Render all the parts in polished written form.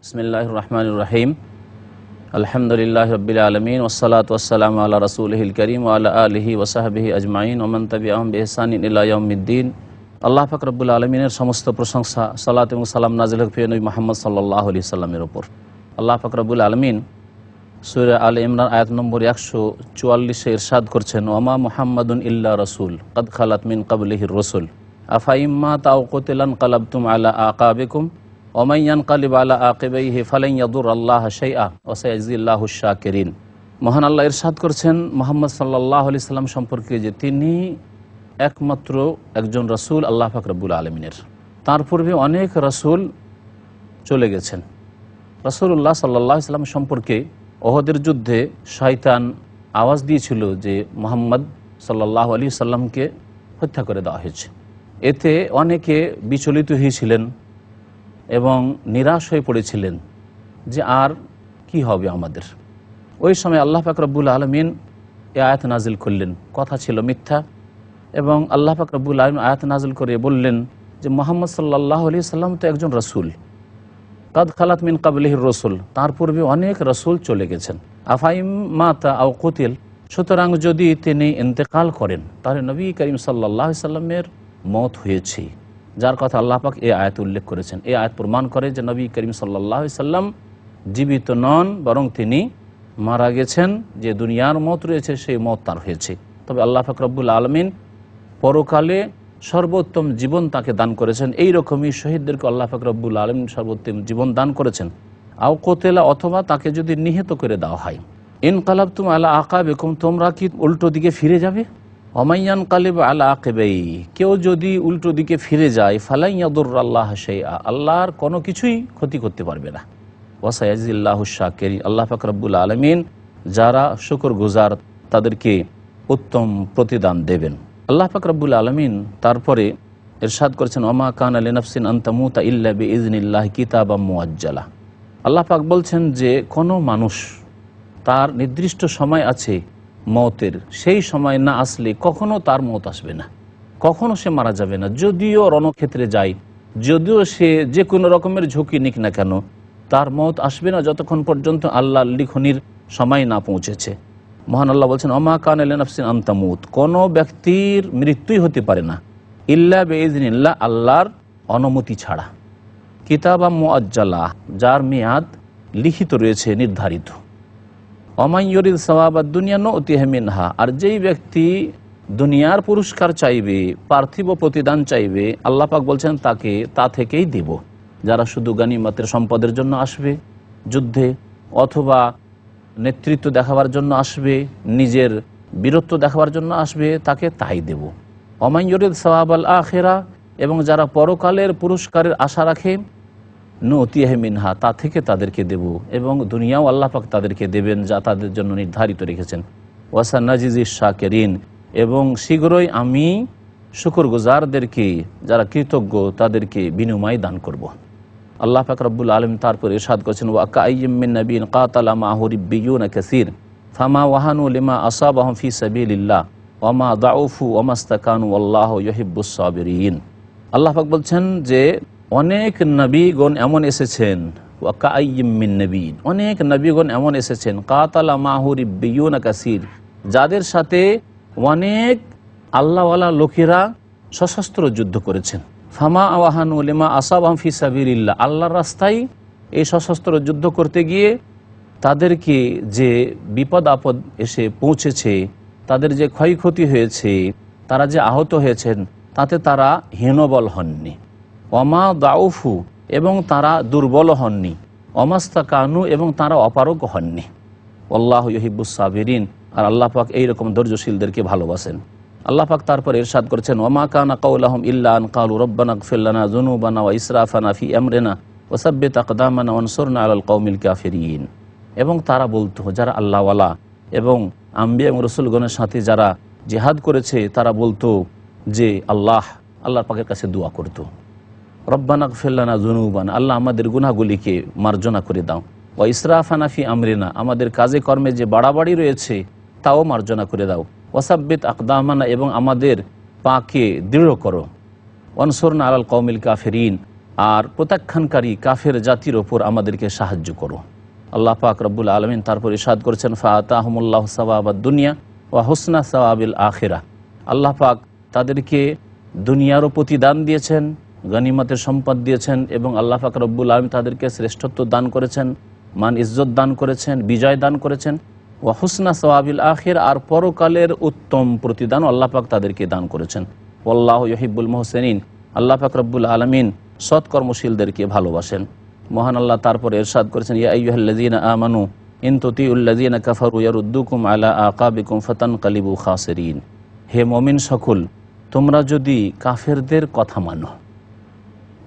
বিসমিল্লাহির রহমানির রহিম। আলহামদুলিল্লাহি রাব্বিল আলামিন ওয়াসসালাতু ওয়াসসালামু আলা রাসূলিহিল কারীম ওয়া আলা আলিহি ওয়া সাহবিহি আজমাইন ওয়া মান তাবিআহুম বিইহসানিন ইলা ইয়াউমিদ্দিন। আল্লাহ পাক রব্বুল আলামিনের সমস্ত প্রশংসা, সালাত এবং সালাম নাযিল হোক প্রিয় নবী মুহাম্মদ সাল্লাল্লাহু আলাইহি সাল্লামের উপর। আল্লাহ পাক রব্বুল আলামিন সূরা আলে ইমরান আয়াত নম্বর 144 ইরশাদ করছেন, ওয়ামা মুহাম্মাদুন ইল্লা রাসূল ক্বাদ খালাত মিন ক্বাবলিহির রাসূল আফাইম্মা তাও কুতিলান কালাবতুম আলা আকাবিকুম ওয়া মান ইয়ানকালিব আলা আকিবাইহি ফালান ইয়াদুরাল্লাহা শাইআ ওয়া সায়াজিল্লাহু শাকিরিন। মহান আল্লাহ ইরশাদ করছেন মুহাম্মদ সাল্লাল্লাহু আলাইহি সাল্লাম সম্পর্কে যে তিনি একমাত্র একজন রাসূল আল্লাহ পাক রব্বুল আলামিনের। তার পূর্বে অনেক রাসূল চলে গেছেন। রাসূলুল্লাহ সাল্লাল্লাহু আলাইহি সাল্লাম সম্পর্কে ওহদের যুদ্ধে শয়তান আওয়াজ দিয়েছিল যে মুহাম্মদ সাল্লাল্লাহু আলাইহি সাল্লামকে হত্যা করে দেওয়া হয়েছে। এতে অনেকে বিচলিত হয়েছিলেন এবং নিরাশ হয়ে পড়েছিলেন যে আর কি হবে আমাদের। ওই সময় আল্লাহ পাক রব্বুল আলামিন এই আয়াত নাজিল করলেন। কথা ছিল মিথ্যা এবং আল্লাহ পাক রব্বুল আলামিন আয়াত নাজিল করে বললেন যে মুহাম্মদ সাল্লাল্লাহু আলাইহি সাল্লাম তো একজন রাসূল, কাদ খালাত মিন ক্বাবলিহির রাসূল, তার পূর্বে অনেক রাসূল চলে গেছেন। আফাইম মাতা আও কুতিল, সুতরাং যদি তিনি ইন্তেকাল করেন তাহলে নবী করিম সাল্লাল্লাহু আলাইহি সাল্লামের মওত হয়েছে, যার কথা আল্লাহ পাক এই আয়াত উল্লেখ করেছেন। এই আয়াত প্রমাণ করে যে নবী করিম সাল্লাল্লাহু আলাইহি সাল্লাম জীবিত নন, বরং তিনি মারা গেছেন। যে দুনিয়ার মওত রয়েছে সেই মওত তার হয়েছে। তবে আল্লাহ পাক রব্বুল আলামিন পরকালে সর্বোত্তম জীবন তাকে দান করেছেন। এই রকমই শহীদদেরকে আল্লাহ পাক রব্বুল আলামিন সর্বোত্তম জীবন দান করেছেন। আও কোতেলা, অথবা তাকে যদি নিহত করে দেওয়া হয়। ইনকালাবতুম আলা আকাবিকুম, তোমরা কি উল্টো দিকে ফিরে যাবে? ওমাইয়ান কালিব আলা আকিবাই, কেউ যদি উল্টো দিকে ফিরে যায়, ফালাই ইয়াদুরাল্লাহা শাইআ, আল্লাহর কোনো কিছুই ক্ষতি করতে পারবে না। ওয়া সায়াজিল্লাহু শাকিরিন, আল্লাহ পাক রব্বুল আলামিন যারা শুকরগুজার তাদেরকে উত্তম প্রতিদান দেবেন। আল্লাহ পাক রব্বুল আলামিন তারপরে ইরশাদ করেছেন, ওমা কানা লিনাফসিন আন তামুতা ইল্লা বিইজনিল্লাহি কিতাবাম মুআজ্জালা। আল্লাহ পাক বলছেন যে কোনো মানুষ তার নির্দিষ্ট সময় আছে মওতের, সেই সময় না আসলে কখনো তার মওত আসবে না, কখনো সে মারা যাবে না। যদিও রণক্ষেত্রে যায়, যদিও সে যে কোনো রকমের ঝুঁকি নিক না কেন, তার মওত আসবে না যতক্ষণ পর্যন্ত আল্লাহর লিখনির সময় না পৌঁছেছে। মহান আল্লাহ বলছেন, ওমা কানা লিনাফসিন আন তামুত, কোনো ব্যক্তির মৃত্যুই হতে পারে না ইল্লা বিইজনিল্লাহ, আল্লাহর অনুমতি ছাড়া। কিতাবাম মুআজ্জালা, যার মেয়াদ লিখিত রয়েছে, নির্ধারিত। ওমান ইউরিদ সাওয়াবাদ দুনিয়া নুতিহি মিনহা, আর যেই ব্যক্তি দুনিয়ার পুরস্কার চাইবে, পার্থিব প্রতিদান চাইবে, আল্লাহ পাক বলছেন তাকে তা থেকেই দেব। যারা শুধু গনিমতের সম্পদের জন্য আসবে যুদ্ধে, অথবা নেতৃত্ব দেখাবার জন্য আসবে, নিজের বীরত্ব দেখাবার জন্য আসবে, তাকে তাই দেব। ওমান ইউরিদ সাওয়াবাল আখিরা, এবং যারা পরকালের পুরস্কারের আশা রাখে, নুতিহি মিনহা, তা থেকে তাদেরকে দেব, এবং দুনিয়াও আল্লাহ পাক তাদেরকে দেবেন যা তাদের জন্য নির্ধারিত রেখেছেন। ওয়াসানাজিজিশ শাকিরিন, এবং শীঘ্রই আমি শুকরগুজারদেরকে, যারা কৃতজ্ঞ, তাদেরকে বিনিময় দান করব। আল্লাহ পাক রব্বুল আলামিন তারপর ইরশাদ করেছেন, ওয়া কাআইয়্যিম মিন নাবিয়্যিন কাতালা মাআহু রিব্বিয়ুনা কাসীর ফামা ওয়াহানু লিমা আসাবাহুম ফি সাবিলিল্লাহ ওয়া মা দাউফু ওয়া মাস্তাকানু আল্লাহু ইউহিব্বুস সাবিরিন। আল্লাহ পাক বলছেন যে অনেক নবীগণ এমন এসেছেন, ওয়া কাআইয়্যিম মিন নাবিয়্যিন, অনেক নবীগণ এমন এসেছেন, কাতালা মাআহু রিব্বিয়ুনা কাসীর, যাদের সাথে অনেক আল্লাহওয়ালা লোকেরা সশস্ত্র যুদ্ধ করেছেন। ফামা ওয়াহানু লিমা আসাবাহুম ফি সাবিলিল্লাহ, আল্লাহর রাস্তায় এই সশস্ত্র যুদ্ধ করতে গিয়ে তাদেরকে যে বিপদ আপদ এসে পৌঁছেছে, তাদের যে ক্ষয়ক্ষতি হয়েছে, তারা যে আহত হয়েছেন, তাতে তারা হীনবল হননি। ওমা দাউফু, এবং তারা দুর্বল হননি। অমাস্তাকানু, এবং তারা অপারগ হননি। আল্লাহু ইউহিব্বুস সাবিরিন, আর আল্লাহ পাক এইরকম ধৈর্যশীলদেরকে ভালোবাসেন। আল্লাহ পাক তারপর ইরশাদ করেছেন, ওমা কানা কাউলাহুম ইল্লা আন ক্বালু রব্বানা ইগফির লানা যুনুবানা ওয়া ইসরাফানা ফি আমরিনা ওয়া সাব্বিত আকদামানা ওয়ানসুরনা আলাল কওমিল কাফিরিন। এবং তারা বলতো, যারা আল্লাহওয়ালা এবং আম্বিয়া এবং রসুলগণের সাথে যারা জিহাদ করেছে, তারা বলতো যে আল্লাহর পাকের কাছে দোয়া করত, রব্বানা ইগফির লানা যুনুবানা, আল্লাহ আমাদের গুনাহগুলিকে মার্জনা করে দাও, ওয়া ইসরাফানা ফি আমরিনা, আমাদের কাজে কর্মে যে বাড়াবাড়ি রয়েছে তাও মার্জনা করে দাও, ওয়াসাব্বিত আকদামানা, এবং আমাদের পাকে দৃঢ় করো, ওয়ানসুরনা আলাল কওমিল কাফিরিন, আর প্রত্যাখ্যানকারী কাফের জাতির ওপর আমাদেরকে সাহায্য করো। আল্লাহ পাক রব্বুল আলামিন তারপর ইরশাদ করেছেন, ফাআতাহুমুল্লাহু সাওয়াবাদ দুনিয়া ওয়া হুসনা সাওয়াবিল আখিরাহ। আল্লাহ পাক তাদেরকে দুনিয়ারও প্রতিদান দিয়েছেন, গনিমতের সম্পদ দিয়েছেন, এবং আল্লাহ পাক রব্বুল আলামিন তাদেরকে শ্রেষ্ঠত্ব দান করেছেন, মান ইজ্জত দান করেছেন, বিজয় দান করেছেন। ওয়া হুসনা সাওয়াবিল আখির, আর পরকালের উত্তম প্রতিদান আল্লাহ পাক তাদেরকে দান করেছেন। ওয়াল্লাহু ইউহিব্বুল মুহসিনিন, আল্লাহ পাক রব্বুল আলামিন সৎকর্মশীলদেরকে ভালোবাসেন। মহান আল্লাহ তারপরে ইরশাদ করেছেন, ইয়া আইয়ুহাল্লাযীনা আমানু ইন তুতিউল্লাযীনা কাফারু ইয়ারুদ্দুকুম আলা আকাবিকুম ফাতানকালিবু খাসিরিন। হে মুমিন সকল, তোমরা যদি কাফেরদের কথা মানো,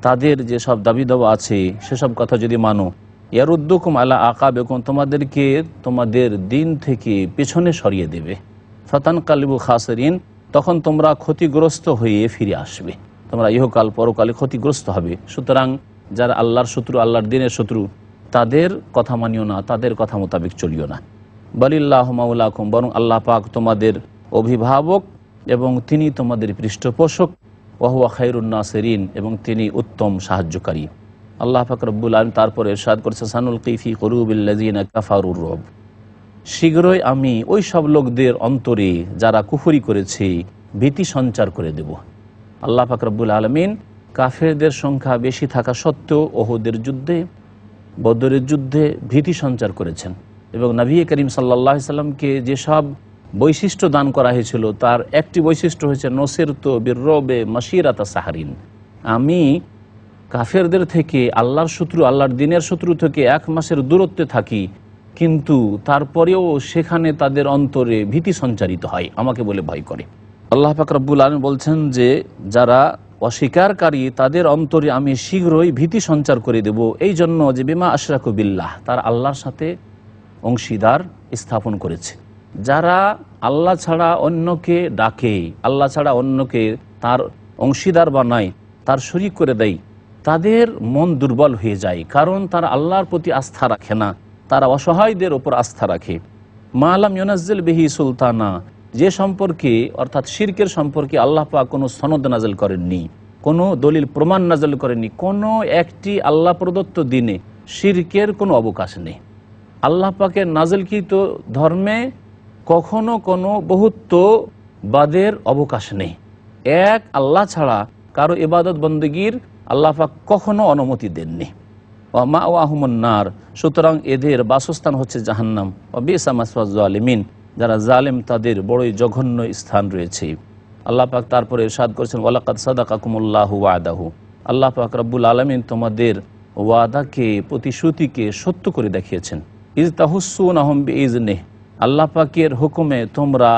তাদের যে সব দাবি দাওয়া আছে সেসব কথা যদি মানো, ইয়ারুদ্দুকুম আলা আকাবিকুম, তোমাদেরকে তোমাদের দিন থেকে পেছনে সরিয়ে দেবে। ফাতানকালিবু খাসিরিন, তখন তোমরা ক্ষতিগ্রস্ত হয়ে ফিরে আসবে, তোমরা ইহকাল পরকালে ক্ষতিগ্রস্ত হবে। সুতরাং যারা আল্লাহর শত্রু, আল্লাহর দিনের শত্রু, তাদের কথা মানিও না, তাদের কথা মোতাবেক চলিও না। বালিল্লাহু মাওলাকুম, বরং আল্লাহ পাক তোমাদের অভিভাবক এবং তিনি তোমাদের পৃষ্ঠপোষক। ওয়া হুয়া খায়রুন নাসিরিন, এবং তিনি উত্তম সাহায্যকারী। আল্লাহ পাক রব্বুল আলামিন তারপরে ইরশাদ করেছেন, সানুলকি ফি কুলুবিল্লাযিনা কাফারুর রুব, শীঘ্রই আমি ওই সব লোকদের অন্তরে যারা কুফরি করেছে ভীতি সঞ্চার করে দেব। আল্লাহ পাক রব্বুল আলামিন কাফেরদের সংখ্যা বেশি থাকা সত্ত্বেও ওহুদের যুদ্ধে, বদরের যুদ্ধে ভীতি সঞ্চার করেছেন, এবং নবী করিম সাল্লাল্লাহু আলাইহি সাল্লামকে যেসব বৈশিষ্ট্য দান করা হয়েছিল তার একটি বৈশিষ্ট্য হয়েছে নসিরতু বিররবে মাশিরাতা সাহারিন, আমি কাফেরদের থেকে, আল্লাহর শত্রু, আল্লাহর দিনের শত্রু থেকে 1 মাসের দূরত্বে থাকি, কিন্তু তারপরেও সেখানে তাদের অন্তরে ভীতি সঞ্চারিত হয়, আমাকে বলে ভয় করে। আল্লাহ পাক রব্বুল আলামিন বলছেন যে যারা অস্বীকারী তাদের অন্তরে আমি শীঘ্রই ভীতি সঞ্চার করে দেব, এই জন্য যে বিমা আশরাকু বিল্লাহ, তার আল্লাহর সাথে অংশীদার স্থাপন করেছে। যারা আল্লাহ ছাড়া অন্যকে ডাকে, আল্লাহ ছাড়া অন্যকে তার অংশীদার বানায়, তার শরীক করে দেয়, তাদের মন দুর্বল হয়ে যায়, কারণ তারা আল্লাহর প্রতি আস্থা রাখে না, তারা অসহায়দের ওপর আস্থা রাখে। মা লাম ইউনাজ্জিল বিহি সুলতানা, যে সম্পর্কে অর্থাৎ শিরকের সম্পর্কে আল্লাহ পাক কোনো সনদ নাযিল করেননি, কোনো দলিল প্রমাণ নাযিল করেননি, কোনো একটি আল্লাহ প্রদত্ত দিনে শিরকের কোনো অবকাশ নেই। আল্লাহ পাকের নাযিলকৃত ধর্মে কখনো কোনো বহুত্ববাদের অবকাশ নেই। এক আল্লাহ ছাড়া কারো ইবাদত বন্দেগীর আল্লাহ পাক কখনো অনুমতি দেননি। ওয়া মাওয়াহুমুন নার, সুতরাং এদের বাসস্থান হচ্ছে জাহান্নাম। ওয়া বিসা মাসওয়াজ জালিমিন, যারা জালেম তাদের বড়ই জঘন্য স্থান রয়েছে। আল্লাহ পাক তারপরে ইরশাদ করেছেন, ওয়ালাকাদ সাদাকাকুমুল্লাহু ওয়াদাহু, আল্লাহ পাক রব্বুল আলামিন তোমাদের ওয়াদাকে, প্রতিশ্রুতিকে সত্য করে দেখিয়েছেন। ইজ তাহুসসুনাহুম বিইজনিহি, আল্লাহ পাকের হুকুমে তোমরা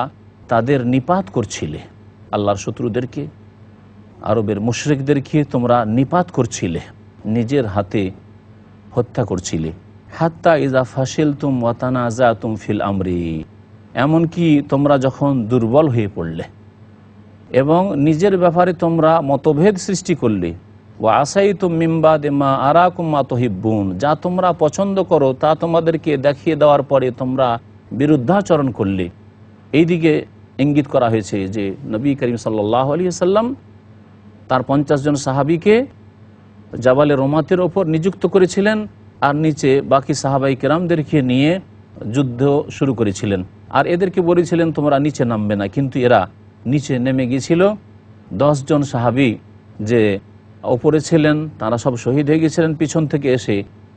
তাদের নিপাত করছিলে, আল্লাহর শত্রুদেরকে, আরবের মুশরিকদেরকে তোমরা নিপাত করছিলে, নিজের হাতে হত্যা করছিলে। হাত্তা ইজা ফাশিলতুম ওয়া তানাযাতুম ফিল আমরি, এমনকি তোমরা যখন দুর্বল হয়ে পড়লে এবং নিজের ব্যাপারে তোমরা মতভেদ সৃষ্টি করলে। ওয়া আসাইতুম মিন বাদি মা আরাকুম মা তুহিব্বুন, যা তোমরা পছন্দ করো তা তোমাদেরকে দেখিয়ে দেওয়ার পরে তোমরা বিরুদ্ধাচরণ করলে। এই দিকে ইঙ্গিত করা হয়েছে যে নবী করিম সাল্লাল্লাহু আলাইহি ওয়াসাল্লাম তার 50 জন সাহাবীকে জাবালে রোমাতের ওপর নিযুক্ত করেছিলেন, আর নিচে বাকি সাহাবাই কেরামদেরকে নিয়ে যুদ্ধ শুরু করেছিলেন, আর এদেরকে বলেছিলেন তোমরা নিচে নামবে না, কিন্তু এরা নিচে নেমে গিয়েছিল। 10 জন সাহাবী যে ওপরে ছিলেন তারা সব শহীদ হয়ে গিয়েছিলেন, পিছন থেকে এসে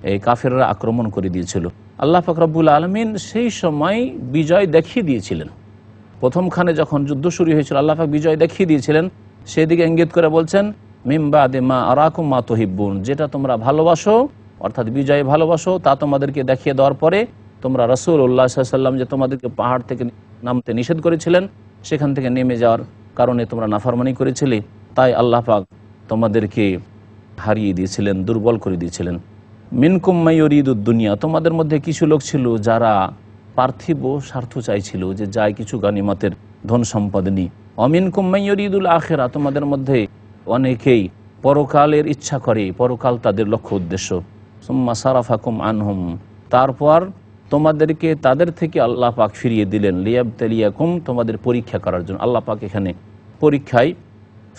এই কাফেররা আক্রমণ করে দিয়েছিল। আল্লাহ পাক রব্বুল আলামিন সেই সময় বিজয় দেখিয়ে দিয়েছিলেন। প্রথমখানে যখন যুদ্ধ শুরু হয়েছিল আল্লাহ পাক বিজয় দেখিয়ে দিয়েছিলেন, সেদিকে ইঙ্গিত করে বলছেন মিন বাদি মা আরাকুম মা তুহিব্বুন, যেটা তোমরা ভালোবাসো অর্থাৎ বিজয় ভালোবাসো তা তোমাদেরকে দেখিয়ে দেওয়ার পরে তোমরা রাসূলুল্লাহ সাল্লাল্লাহু আলাইহি ওয়াসাল্লাম যে তোমাদেরকে পাহাড় থেকে নামতে নিষেধ করেছিলেন সেখান থেকে নেমে যাওয়ার কারণে তোমরা নাফরমানি করেছিলে, তাই আল্লাহ পাক তোমাদেরকে হারিয়ে দিয়েছিলেন, দুর্বল করে দিয়েছিলেন। মিনকুম মান ইউরিদুদ দুনিয়া, তোমাদের মধ্যে কিছু লোক ছিল যারা পার্থিব স্বার্থ চাইছিল, যে যায় কিছু গানিমতের ধন সম্পদ নিয়ে। অমিনকুম মান ইউরিদুল আখিরা, তোমাদের মধ্যে অনেকেই পরকালের ইচ্ছা করে, পরকাল তাদের লক্ষ্য উদ্দেশ্য। সুম্মা সারাফাকুম আনহুম, তারপর তোমাদেরকে তাদের থেকে আল্লাহ পাক ফিরিয়ে দিলেন। লিয়াবতালিয়াকুম, তোমাদের পরীক্ষা করার জন্য। আল্লাহ পাক এখানে পরীক্ষায়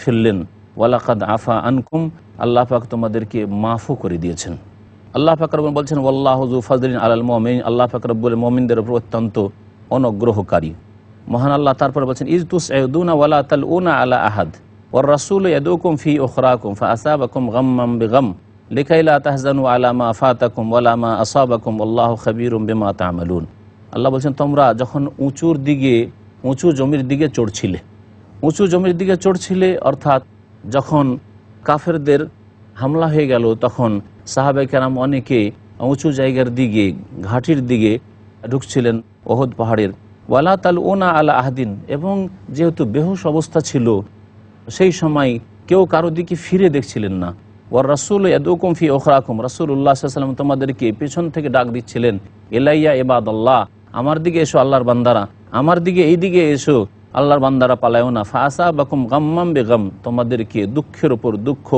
ফেললেন ওয়ালাকাদ আফা আনকুম, আল্লাহ পাক তোমাদেরকে মাফও করে দিয়েছেন। আল্লাহ পাক রব্বুল বলছেন ওয়াল্লাহু যু ফাজলিন আলাল মুমিনিন, আল্লাহ পাক রব্বুল মুমিনদের উপর অত্যন্ত অনুগ্রহকারী। মহান আল্লাহ তারপরে বলছেন ইজ তুসঈদুনা ওয়ালা তালউনা আলা আহাদ ওয়ার রাসূলু ইয়াদউকুম ফি উখরাকুম ফাআসাবাকুম গাম্মান বিগাম লিকাই লা তাহজানু আলা মা ফাতাকুম ওয়ালা মা আসাবাকুম আল্লাহু খাবীরুম বিমা তা'মালুন। আল্লাহ বলছেন তোমরা যখন উঁচু জমির দিকে চড়ছিলে, অর্থাৎ যখন কাফেরদের হামলা হয়ে গেল তখন সাহাবায়ে কেরাম অনেকে উঁচু জায়গার দিকে, ঘাটির দিকে ঢুকছিলেন ওহদ পাহাড়ের। ওয়ালা তালউনা আলা আহাদিন, এবং যেহেতু বেহুশ অবস্থা ছিল সেই সময় কেউ কারো দিকে ফিরে দেখছিলেন না। ওয়ার রাসূলু ইয়াদউকুম ফি উখরাকুম, রাসূলুল্লাহ সাল্লাল্লাহু আলাইহি ওয়াসাল্লাম তোমাদেরকে পেছন থেকে ডাক দিচ্ছিলেন, ইলাইয়া ইবাদাল্লাহ, আমার দিকে এসো আল্লাহর বান্দারা, আমার দিকে, এই দিকে এসো আল্লাহর বান্দারা, পালায়ও না। ফাআসাবাকুম গাম্মান বিগাম, তোমাদেরকে দুঃখের উপর দুঃখ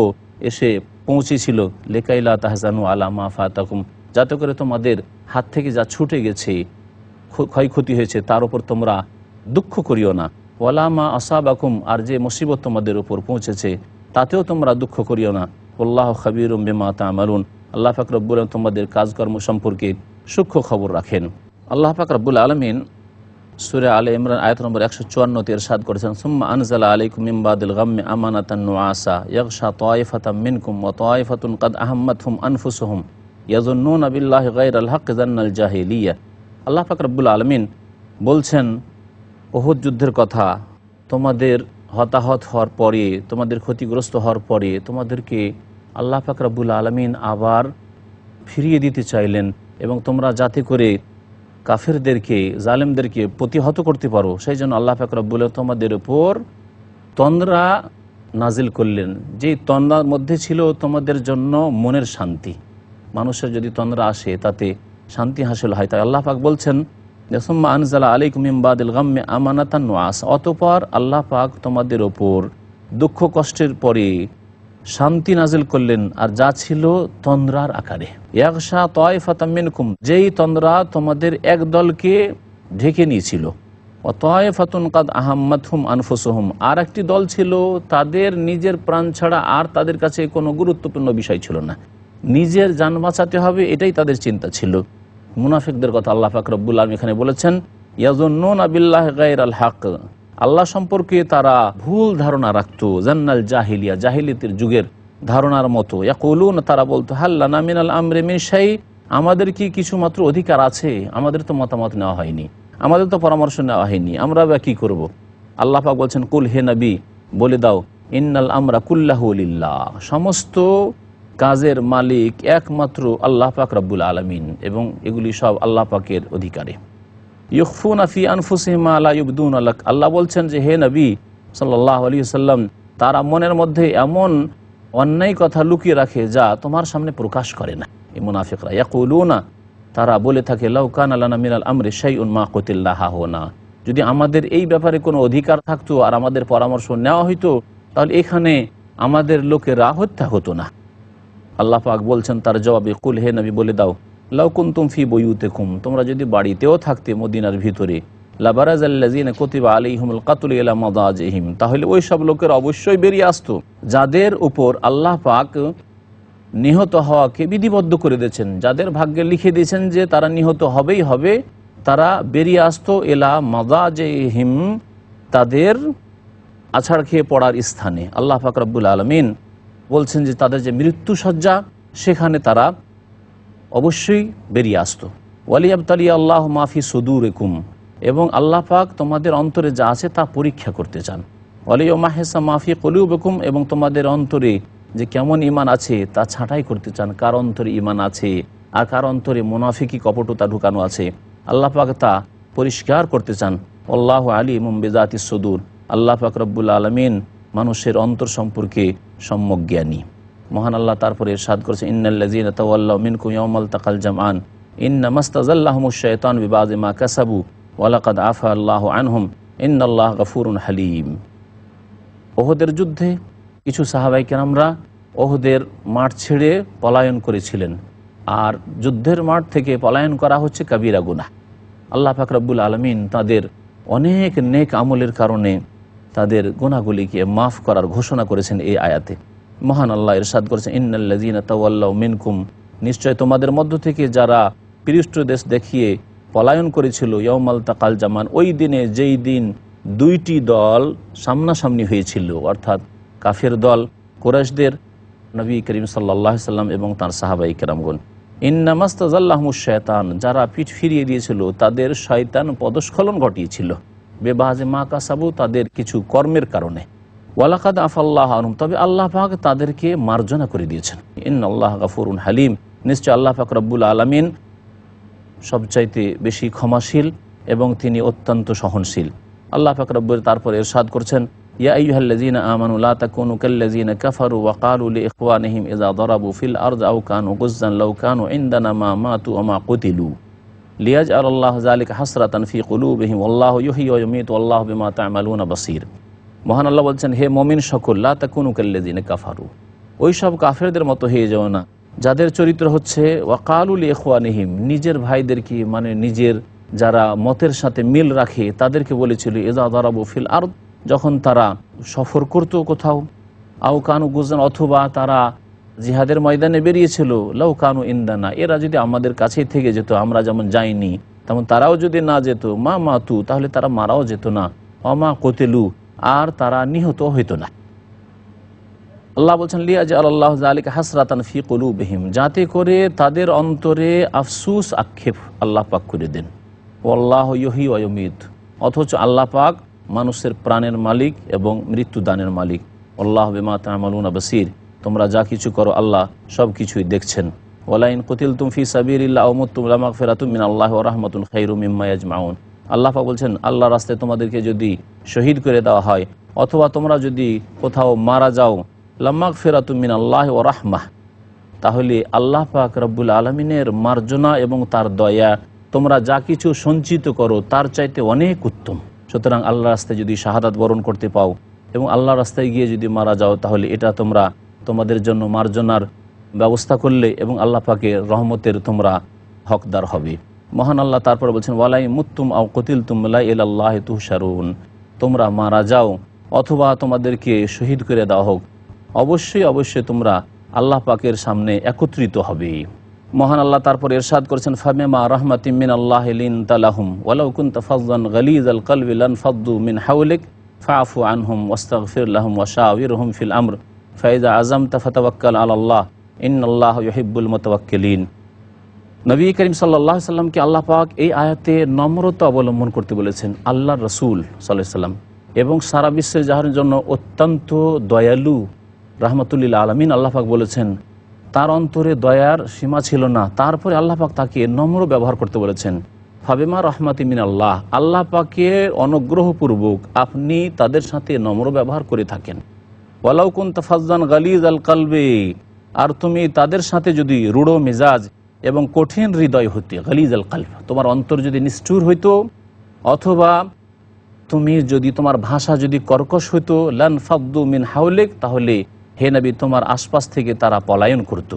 এসে পৌঁছেছিল। লিকাইলা তাহজানু আলা মা ফাতাকুম, যাতে করে তোমাদের হাত থেকে যা ছুটে গেছে, ক্ষয়ক্ষতি হয়েছে, তার উপর তোমরা দুঃখ করিও না। ওয়ালা মা আসাবাকুম, আর যে মুসিবত তোমাদের উপর পৌঁছেছে তাতেও তোমরা দুঃখ করিও না। আল্লাহু খাবীরুম বিমা তা'মালুন, আল্লাহ পাক রব্বুল আলামিন তোমাদের কাজকর্ম সম্পর্কে সূক্ষ্ম খবর রাখেন। আল্লাহ পাক রব্বুল আলামিন সূরা আলে ইমরান আয়াত নম্বর 154 ইরশাদ করেছেন, সুম্মা আনজালা আলাইকুম মিন বাদিল গাম্মি আমানাতান নুআসা ইয়াগশা তায়ফাতাম মিনকুম ওয়া তায়ফাতুন কাদ আহাম্মাতহুম আনফুসুহুম ইয়াযুন্নুনা বিল্লাহি গায়রাল হাক্কি যান্নাল জাহিলিয়া। আল্লাহ পাক রব্বুল আলামিন বলছেন উহুদ যুদ্ধের কথা, তোমাদের হতাহত হওয়ার পরে, তোমাদের ক্ষতিগ্রস্ত হওয়ার পরে তোমাদেরকে আল্লাহ পাক রব্বুল আলামিন আবার ফিরিয়ে দিতে চাইলেন, এবং তোমরা যাতে করে কাফেরদেরকে, জালেমদেরকে প্রতিহত করতে পারো, সেই জন্য আল্লাহ পাক রব্বুল আলামিন তোমাদের উপর তন্দ্রা নাজিল করলেন। যেই তন্দ্রার মধ্যে ছিল তোমাদের জন্য মনের শান্তি। মানুষের যদি তন্দ্রা আসে তাতে শান্তি হাসিল হয়। তাই আল্লাহ পাক বলছেন সুম্মা আনজালা আলাইকুম মিন বাদিল গাম্মি আমানাতান নুআসা, অতঃপর আল্লাহ পাক তোমাদের ওপর দুঃখ কষ্টের পরে শান্তি নাজিল করলেন, আর যা ছিল তন্দ্রার আকারে। ইয়াগশা তায়ফাতাম মিনকুম, যেই তন্দ্রা তোমাদের এক দলকে ঢেকে নিয়েছিল। ওয়া তায়ফাতুন কাদ আহাম্মাতহুম আনফুসুহুম, আর একটি দল ছিল তাদের নিজের প্রাণ ছাড়া আর তাদের কাছে কোনো গুরুত্বপূর্ণ বিষয় ছিল না, নিজের জান বাঁচাতে হবে এটাই তাদের চিন্তা ছিল। মুনাফিকদের কথা আল্লাহ পাক রব্বুল আলামিন এখানে বলেছেন, ইয়াযুন্নুনা বিল্লাহি গায়রাল হক, আল্লাহ সম্পর্কে তারা ভুল ধারণা রাখত, জান্নাল জাহিলিয়া, জাহিলিয়াতের যুগের ধারণার মতো। ইয়াকুলুন, তারা বলতো, হাল লানা মিনাল আমরি মিন শাই, আমাদের কি কিছু মাত্র অধিকার আছে? আমাদের তো মতামত নেওয়া হয়নি, আমাদের তো পরামর্শ নেওয়া হয়নি, আমরা বা কী করব? আল্লাহ পাক বলছেন, কুল, হে নবী বলে দাও, ইন্নাল আমরা কুল্লাহু লিল্লাহ, সমস্ত কাজের মালিক একমাত্র আল্লাহ পাক রব্বুল আলামিন, এবং এগুলি সব আল্লাহ পাকের অধিকারে। ইউখফুনা ফি আনফুসিহিম মা লা ইউবদুনা লাক, আল্লাহ বলছেন যে হে নবী সাল্লাল্লাহু আলাইহি ওয়াসাল্লাম, তারা মনের মধ্যে এমন অন্যায় কথা লুকিয়ে রাখে যা তোমার সামনে প্রকাশ করে না। এই মুনাফিকরা ইয়াকুলুনা, তারা বলে থাকে, লাউ কানা লানা মিনাল আমরি শাইউন মা কুতিল্লা হাহুনা, যদি আমাদের এই ব্যাপারে কোনো অধিকার থাকতো আর আমাদের পরামর্শ নেওয়া হইতো তাহলে এখানে আমাদের লোকেরা হত্যা হতো না। আল্লাহ পাক বলছেন তার জবাবে, কুল, হে নবী বলে দাও, লাউ কুনতুম ফি বুয়ুতিকুম, তোমরা যদি বাড়িতেও থাকতে মদিনার ভিতরে, লাবারাজাল্লাযিনা কুতিবা আলাইহিমুল কাতলু ইলা মাদাজিহিম, তাহলে ওই সব লোকের অবশ্যই বেরিয়ে আসতো যাদের উপর আল্লাহ পাক নিহত হওয়াকে বিধিবদ্ধ করে দিয়েছেন, যাদের ভাগ্যে লিখে দিয়েছেন যে তারা নিহত হবেই হবে, তারা বেরিয়ে আসতো ইলা মাদাজিহিম, তাদের আছাড় খেয়ে পড়ার স্থানে। আল্লাহ পাক রব্বুল আলামিন বলছেন যে তাদের যে মৃত্যুসজ্জা, সেখানে তারা অবশ্যই বেরিয়ে আসতো। ওয়ালিয়াবতালি আল্লাহ মাফি সুদুরিকুম, এবং আল্লাহ পাক তোমাদের অন্তরে যা আছে তা পরীক্ষা করতে চান। ওয়ালিয়ামাহিসা মাফি কুলুবিকুম, এবং তোমাদের অন্তরে যে কেমন ঈমান আছে তা ছাঁটাই করতে চান, কার অন্তরে ঈমান আছে আর কার অন্তরে মুনাফিকি কপটতা ঢুকানো আছে, আল্লাহ পাক তা পরিষ্কার করতে চান। আল্লাহু আলিমুম বিযাতিস সুদূর, আল্লাহ পাক রব্বুল আলামিন মানুষের অন্তর সম্পর্কে সম্যক জ্ঞানী। মহান আল্লাহ তারপরে ইরশাদ করেছে, ইন্নাল্লাযীনা তাওয়াল্লাউ মিনকুম ইয়াওমাল তাকাল জামআন ইন্নামাস্তাযাল্লাহুমুশ শাইতানু বিবাযি মা কাসাবু ওয়া লাকাদ আফা আল্লাহু আনহুম ইন্নাল্লাহা গফুরুন হালিম। ওহদের যুদ্ধে কিছু সাহাবায়ে কেরামরা ওহদের মাঠ ছেড়ে পলায়ন করেছিলেন, আর যুদ্ধের মাঠ থেকে পলায়ন করা হচ্ছে কাবীরা গুনাহ। আল্লাহ পাক রব্বুল আলামিন তাদের অনেক নেক আমলের কারণে তাদের গুনাহগুলিকে মাফ করার ঘোষণা করেছেন এই আয়াতে। মহান আল্লাহ ইরশাদ করেছেন, ইন্নাল্লাযীনা তাওয়াল্লাউ মিনকুম, নিশ্চয় তোমাদের মধ্য থেকে যারা পৃষ্ঠদেশ দেখিয়ে পলায়ন করেছিল, ইয়াউমাল তাকাল জামান, ওই দিনে যেই দিন দুইটি দল সামনাসামনি হয়েছিল, অর্থাৎ কাফের দল কুরাইশদের নবী করিম সাল্লাল্লাহু আলাইহি সাল্লাম এবং তার সাহাবায়ে কেরামগণ। ইন্নামাস্তাযাল্লাহুমুশ শায়তান, যারা পিঠ ফিরিয়ে দিয়েছিল তাদের শয়তান পদস্খলন ঘটিয়েছিল, বেবাজে মা কাসাবু, তাদের কিছু কর্মের কারণে। ওয়ালাকাদ আফাল্লাহু আনহুম, তবে আল্লাহ পাক তাদেরকে মার্জনা করে দিয়েছেন। ইন্নাল্লাহা গাফুরুন হালিম, নিশ্চয় আল্লাহ পাক রব্বুল আলামিন সবচাইতে বেশি ক্ষমাশীল এবং তিনি অত্যন্ত সহনশীল। আল্লাহ পাক রব্বুল তারপরে ইরশাদ করছেন, ইয়া আইয়ুহাল্লাযীনা আমানু লা তাকুনু কাল্লাযীনা কাফারু ওয়া ক্বালু লিইখওয়ানিহিম ইযা দারাবু ফিল আরদি আও কানু গুযযান লাউ কানু ইনদানা মা মাতু ওয়া মা কুতিলু লিয়াজআলাল্লাহু যালিকা হাসরাতান ফি কুলুবিহিম ওয়াল্লাহু ইউহয়ি ওয়া ইউমীতু ওয়াল্লাহু বিমা তা'মালুনা বাসীর। মহান আল্লাহ বলছেন, হে মুমিন সকল, লা তাকুনু কাল্লাযীনা কাফারু, ওই সব কাফেরদের মতো হয়ে যাও না যাদের চরিত্র হচ্ছে ওয়া ক্বালু লিইখওয়ানিহিম, নিজের ভাইদেরকে, মানে নিজের যারা মতের সাথে মিল রাখে তাদেরকে বলেছিল, ইযা দারাবু ফিল আরদ, যখন তারা সফর করত কোথাও, আও কানু গুযযান, অথবা তারা জিহাদের ময়দানে বেরিয়েছিল, লাউ কানু ইনদানা, এরা যদি আমাদের কাছেই থেকে যেত, আমরা যেমন যাইনি তেমন তারাও যদি না যেত, মা মাতু, তাহলে তারা মারাও যেত না, অমা কুতিলু, আর তারা নিহত হইত না। আল্লাহ বলছেন, লিয়াজআলাল্লাহু যালিকা হাসরাতান ফি কুলুবিহিম, যাতে করে তাদের অন্তরে আফসুস আক্ষেপ আল্লাহ পাক করে দেন। ওয়াল্লাহু ইউহয়ি ওয়া ইউমীত, অথচ আল্লাহ পাক মানুষের প্রাণের মালিক এবং মৃত্যুদানের মালিক। আল্লাহু বিমা তা'মালুনা বাসীর, তোমরা যা কিছু করো আল্লাহ সব কিছুই দেখছেন। ওয়ালাইন কুতিলতুম ফি সাবিলিল্লাহি আও মুততুম লামাগফিরাতুম মিনাল্লাহি ওয়া রাহমাতুন খায়রুম মিম্মা ইয়াজমাউন। আল্লাহ পাক বলছেন, আল্লাহর রাস্তায় তোমাদেরকে যদি শহীদ করে দেওয়া হয় অথবা তোমরা যদি কোথাও মারা যাও, লামাগফিরাতুম মিনাল্লাহি ওয়া রাহমাহ, তাহলে আল্লাহ পাক রব্বুল আলামিনের মার্জনা এবং তার দয়া তোমরা যা কিছু সঞ্চিত করো তার চাইতে অনেক উত্তম। সুতরাং আল্লাহর রাস্তায় যদি শাহাদাত বরণ করতে পাও এবং আল্লাহর রাস্তায় গিয়ে যদি মারা যাও, তাহলে এটা তোমরা তোমাদের জন্য মার্জনার ব্যবস্থা করলে এবং আল্লাহ পাকের রহমতের তোমরা হকদার হবে। মহান আল্লাহ তারপর বলছেন, ওয়ালাই মুত্তুম আও কুতিলতুম লা ইলাল্লাহি তুহশারুন, তোমরা মারা যাও অথবা তোমাদেরকে শহীদ করে দেওয়া হোক, অবশ্যই অবশ্যই তোমরা আল্লাহ পাকের সামনে একত্রিত হবে। মহান আল্লাহ তারপর ইরশাদ করেছেন, ফাবিমা রাহমাতিম মিনাল্লাহি লিনতা লাহুম ওয়ালাউ কুনতা ফাযযান গালিযাল কলবি লানফাদ্দু মিন হাওলিক ফাআফু আনহুম ওয়াস্তাগফির লাহুম ওয়াশাওিরহুম ফিল আমর ফাইযা আযামতা ফাতাওয়াক্কাল আলাল্লাহ ইন্নাল্লাহা ইউহিব্বুল মুতাওয়াক্কিলিন। নবী করিম সাল্লাল্লাহু আলাইহি সাল্লামকে আল্লাহ পাক এই আয়াতে নম্রতা অবলম্বন করতে বলেছেন। আল্লাহর রাসূল সাল্লাল্লাহু আলাইহি সাল্লাম এবং সারা বিশ্বের যাহার জন্য অত্যন্ত দয়ালু রাহমাতুল লিল আলামিন আল্লাহ পাক বলেছেন, তার অন্তরে দয়ার সীমা ছিল না, তারপরে আল্লাহ পাক তাকে নম্র ব্যবহার করতে বলেছেন। ফাবিমা রাহমাতি মিনাল্লাহ, আল্লাহ পাকের অনুগ্রহপূর্বক আপনি তাদের সাথে নম্র ব্যবহার করে থাকেন। ওয়ালাউ কুনতা ফাযযান গালিযাল কলবি, আর তুমি তাদের সাথে যদি রূঢ় মেজাজ এবং কঠিন হৃদয় হতে, গালিজাল কলব, তোমার অন্তর যদি নিষ্ঠুর হইতো অথবা তুমি যদি তোমার ভাষা যদি কর্কশ হইতো, লানফাদ্দু মিন হাওলিক, তাহলে হে নবী তোমার আশপাশ থেকে তারা পলায়ন করত।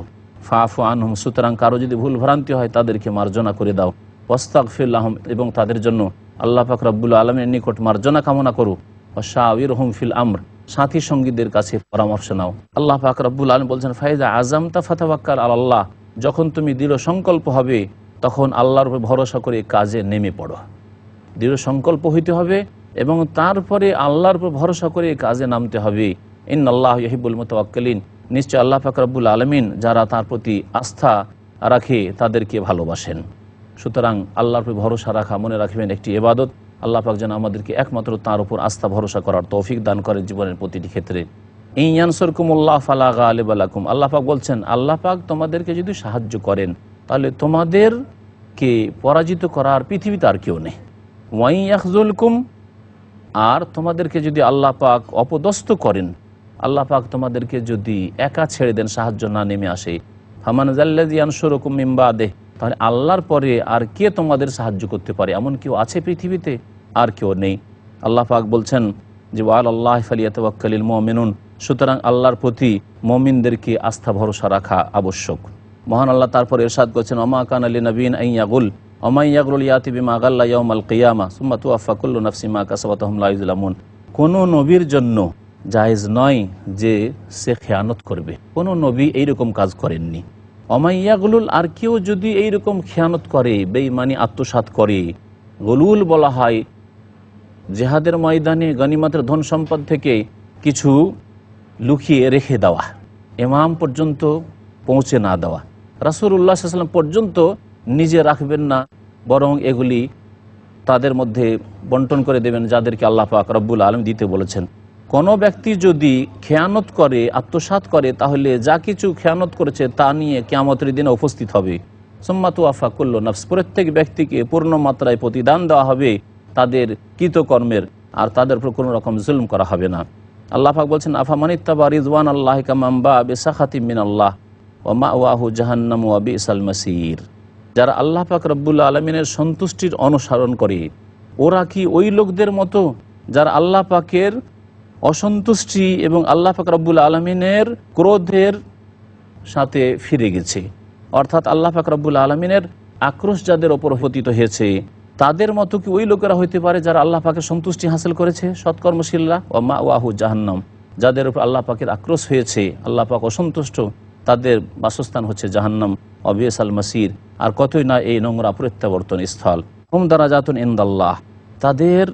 ফাআফু আনহুম, সুতরাং কারো যদি ভুল ভ্রান্তি হয় তাদেরকে মার্জনা করে দাও। ওয়াস্তাগফির লাহুম, এবং তাদের জন্য আল্লাহ পাক রব্বুল আলামিনের নিকট মার্জনা কামনা করো। ওয়াশাওিরহুম ফিল আমর, সাথী সঙ্গীদের কাছে পরামর্শ নাও। আল্লাহ পাক রব্বুল আলামিন বলছেন, ফাইজা আযামতা ফাতাওয়াক্কাল আলাল্লাহ, যখন তুমি দৃঢ় সংকল্প হবে তখন আল্লাহর উপর ভরসা করে কাজে নেমে পড়ো। দৃঢ় সংকল্প হইতে হবে এবং তারপরে আল্লাহর উপর ভরসা করে কাজে নামতে হবে। ইন্নাল্লাহু ইউহিব্বুল মুতাওয়াক্কিলিন, নিশ্চয় আল্লাহ পাক রব্বুল আলামিন যারা তার প্রতি আস্থা রাখে তাদেরকে ভালোবাসেন। সুতরাং আল্লাহর উপর ভরসা রাখা, মনে রাখবেন, একটি ইবাদত। আল্লাহ পাক যেন আমাদেরকে একমাত্র তার উপর আস্থা ভরসা করার তৌফিক দান করেন জীবনের প্রতিটি ক্ষেত্রে। ইন ইয়ানসুরকুমুল্লাহ ফালা গালিবা লাকুম, আল্লাহ পাক বলছেন, আল্লাহ পাক তোমাদেরকে যদি সাহায্য করেন তাহলে তোমাদেরকে পরাজিত করার পৃথিবীতে আর কেউ নেই। ওয়াই ইয়াখযুলকুম, আর তোমাদেরকে যদি আল্লাহ পাক অপদস্থ করেন, আল্লাহ পাক তোমাদেরকে যদি একা ছেড়ে দেন, সাহায্য না নেমে আসে, ফামান যাল্লাযী ইয়ানসুরুকুম মিন বাদিহি, তাহলে আল্লাহর পরে আর কে তোমাদের সাহায্য করতে পারে? এমন কেউ আছে পৃথিবীতে? আর কেউ নেই। আল্লাহ পাক বলছেন যে ওয়ালাল্লাহি ফালিয়াতাওয়াক্কালিল মুমিনুন, সুতরাং আল্লাহর প্রতি মুমিনদেরকে আস্থা ভরসা রাখা আবশ্যক। মহান আল্লাহ তারপর ইরশাদ করেছেন, ওমা কানা লিনাবিয়্যিন আন ইয়াগুল ওয়া মান ইয়াগলুল ইয়াতি বিমা গাল্লা ইয়াউমাল কিয়ামা সুম্মা তুওয়াফা কুল্লু নাফসিন মা কাসাবাত ওয়া হুম লা ইউযলামুন। কোনো নবীর জন্য জায়েজ নয় যে সে খেয়ানত করবে। কোনো নবী এইরকম কাজ করেননি। অমাইয়াগুলুল, আর কেউ যদি এইরকম খেয়ানত করে, বেঈমানি আত্মসাৎ করে, গলুল বলা হয় জেহাদের ময়দানে গনিমতের ধন সম্পদ থেকে কিছু লুকিয়ে রেখে দেওয়া, ইমাম পর্যন্ত পৌঁছে না দেওয়া, রাসূলুল্লাহ সাল্লাল্লাহু আলাইহি ওয়াসাল্লাম পর্যন্ত নিজে রাখবেন না, বরং এগুলি তাদের মধ্যে বন্টন করে দেবেন যাদেরকে আল্লাহ পাক রব্বুল আলামিন দিতে বলেছেন। কোনো ব্যক্তি যদি খেয়ানত করে, আত্মসাৎ করে, তাহলে যা কিছু খেয়ানত করেছে তা নিয়ে কিয়ামতের দিনে উপস্থিত হবে। সুম্মা তুওয়াফা কুল্লু নাফস, প্রত্যেক ব্যক্তিকে পূর্ণ মাত্রায় প্রতিদান দেওয়া হবে তাদের কৃতকর্মের, আর তাদের উপর কোনো রকম জুলম করা হবে না। আল্লাহ পাক বলছেন, আফামানিত্তাবা রিজওয়ান আল্লাহি কামান বাআ বিসাখাতিম মিনাল্লাহ ওয়া মাওয়াহু জাহান্নাম ওয়া বিসাল মাসির। যারা আল্লাহ পাক রব্বুল আলামিনের সন্তুষ্টির অনুসরণ করে, ওরা কি ওই লোকদের মতো যারা আল্লাহ পাকের অসন্তুষ্টি এবং আল্লাহ পাক রব্বুল আলামিনের ক্রোধের সাথে ফিরে গেছে, অর্থাৎ আল্লাহ পাক রব্বুল আলামিনের আক্রোশ যাদের ওপর পতিত হয়েছে, তাদের মতো কি ওই লোকেরা হইতে পারে যারা আল্লাহ পাকের সন্তুষ্টি হাসিল করেছে? সৎকর্মশীলরা। ওয়া মাওয়াহু জাহান্নাম, যাদের উপর আল্লাহ পাকের আক্রোশ হয়েছে, আল্লাহ পাক অসন্তুষ্ট, তাদের বাসস্থান হচ্ছে জাহান্নাম ওয়া বিসাল মাসির, আর কতই না এই নোংরা প্রত্যাবর্তন স্থল। হুম দারাজাতুন ইনদাল্লাহ, তাদের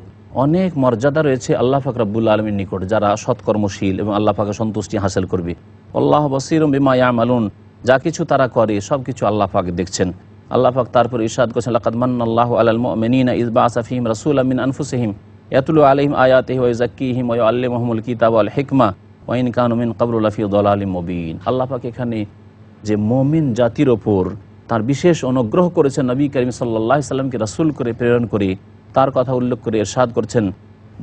অনেক মর্যাদা রয়েছে আল্লাহ পাক রব্বুল আলামিনের নিকট, যারা সৎকর্মশীল এবং আল্লাহ পাকের সন্তুষ্টি হাসিল করবে। আল্লাহু বাসীরুম বিমা ইয়ামালুন, যা কিছু তারা করে সব কিছু আল্লাহ পাক দেখছেন। আল্লাহ পাক তারপর ইরশাদ করেছেন, লাকাদ মান্নাল্লাহু আলাল মুমিনিনা ইয বাআসা ফীহিম রাসূলাম মিন আনফুসিহিম ইয়াতলু আলাইহিম আয়াতিহি ওয়া ইউযাক্কিহিম ওয়া ইউআল্লিমুহুমুল কিতাবা ওয়াল হিকমা ওয়া ইন কানু মিন ক্বাবলু লাফি যালালিম মুবিন। আল্লাহ পাক এখানে যে মুমিন জাতির ওপর তার বিশেষ অনুগ্রহ করেছেন, নবী করিম সাল্লাল্লাহু আলাইহি সাল্লামকে রাসূল করে প্রেরণ করে, তার কথা উল্লেখ করে ইরশাদ করছেন,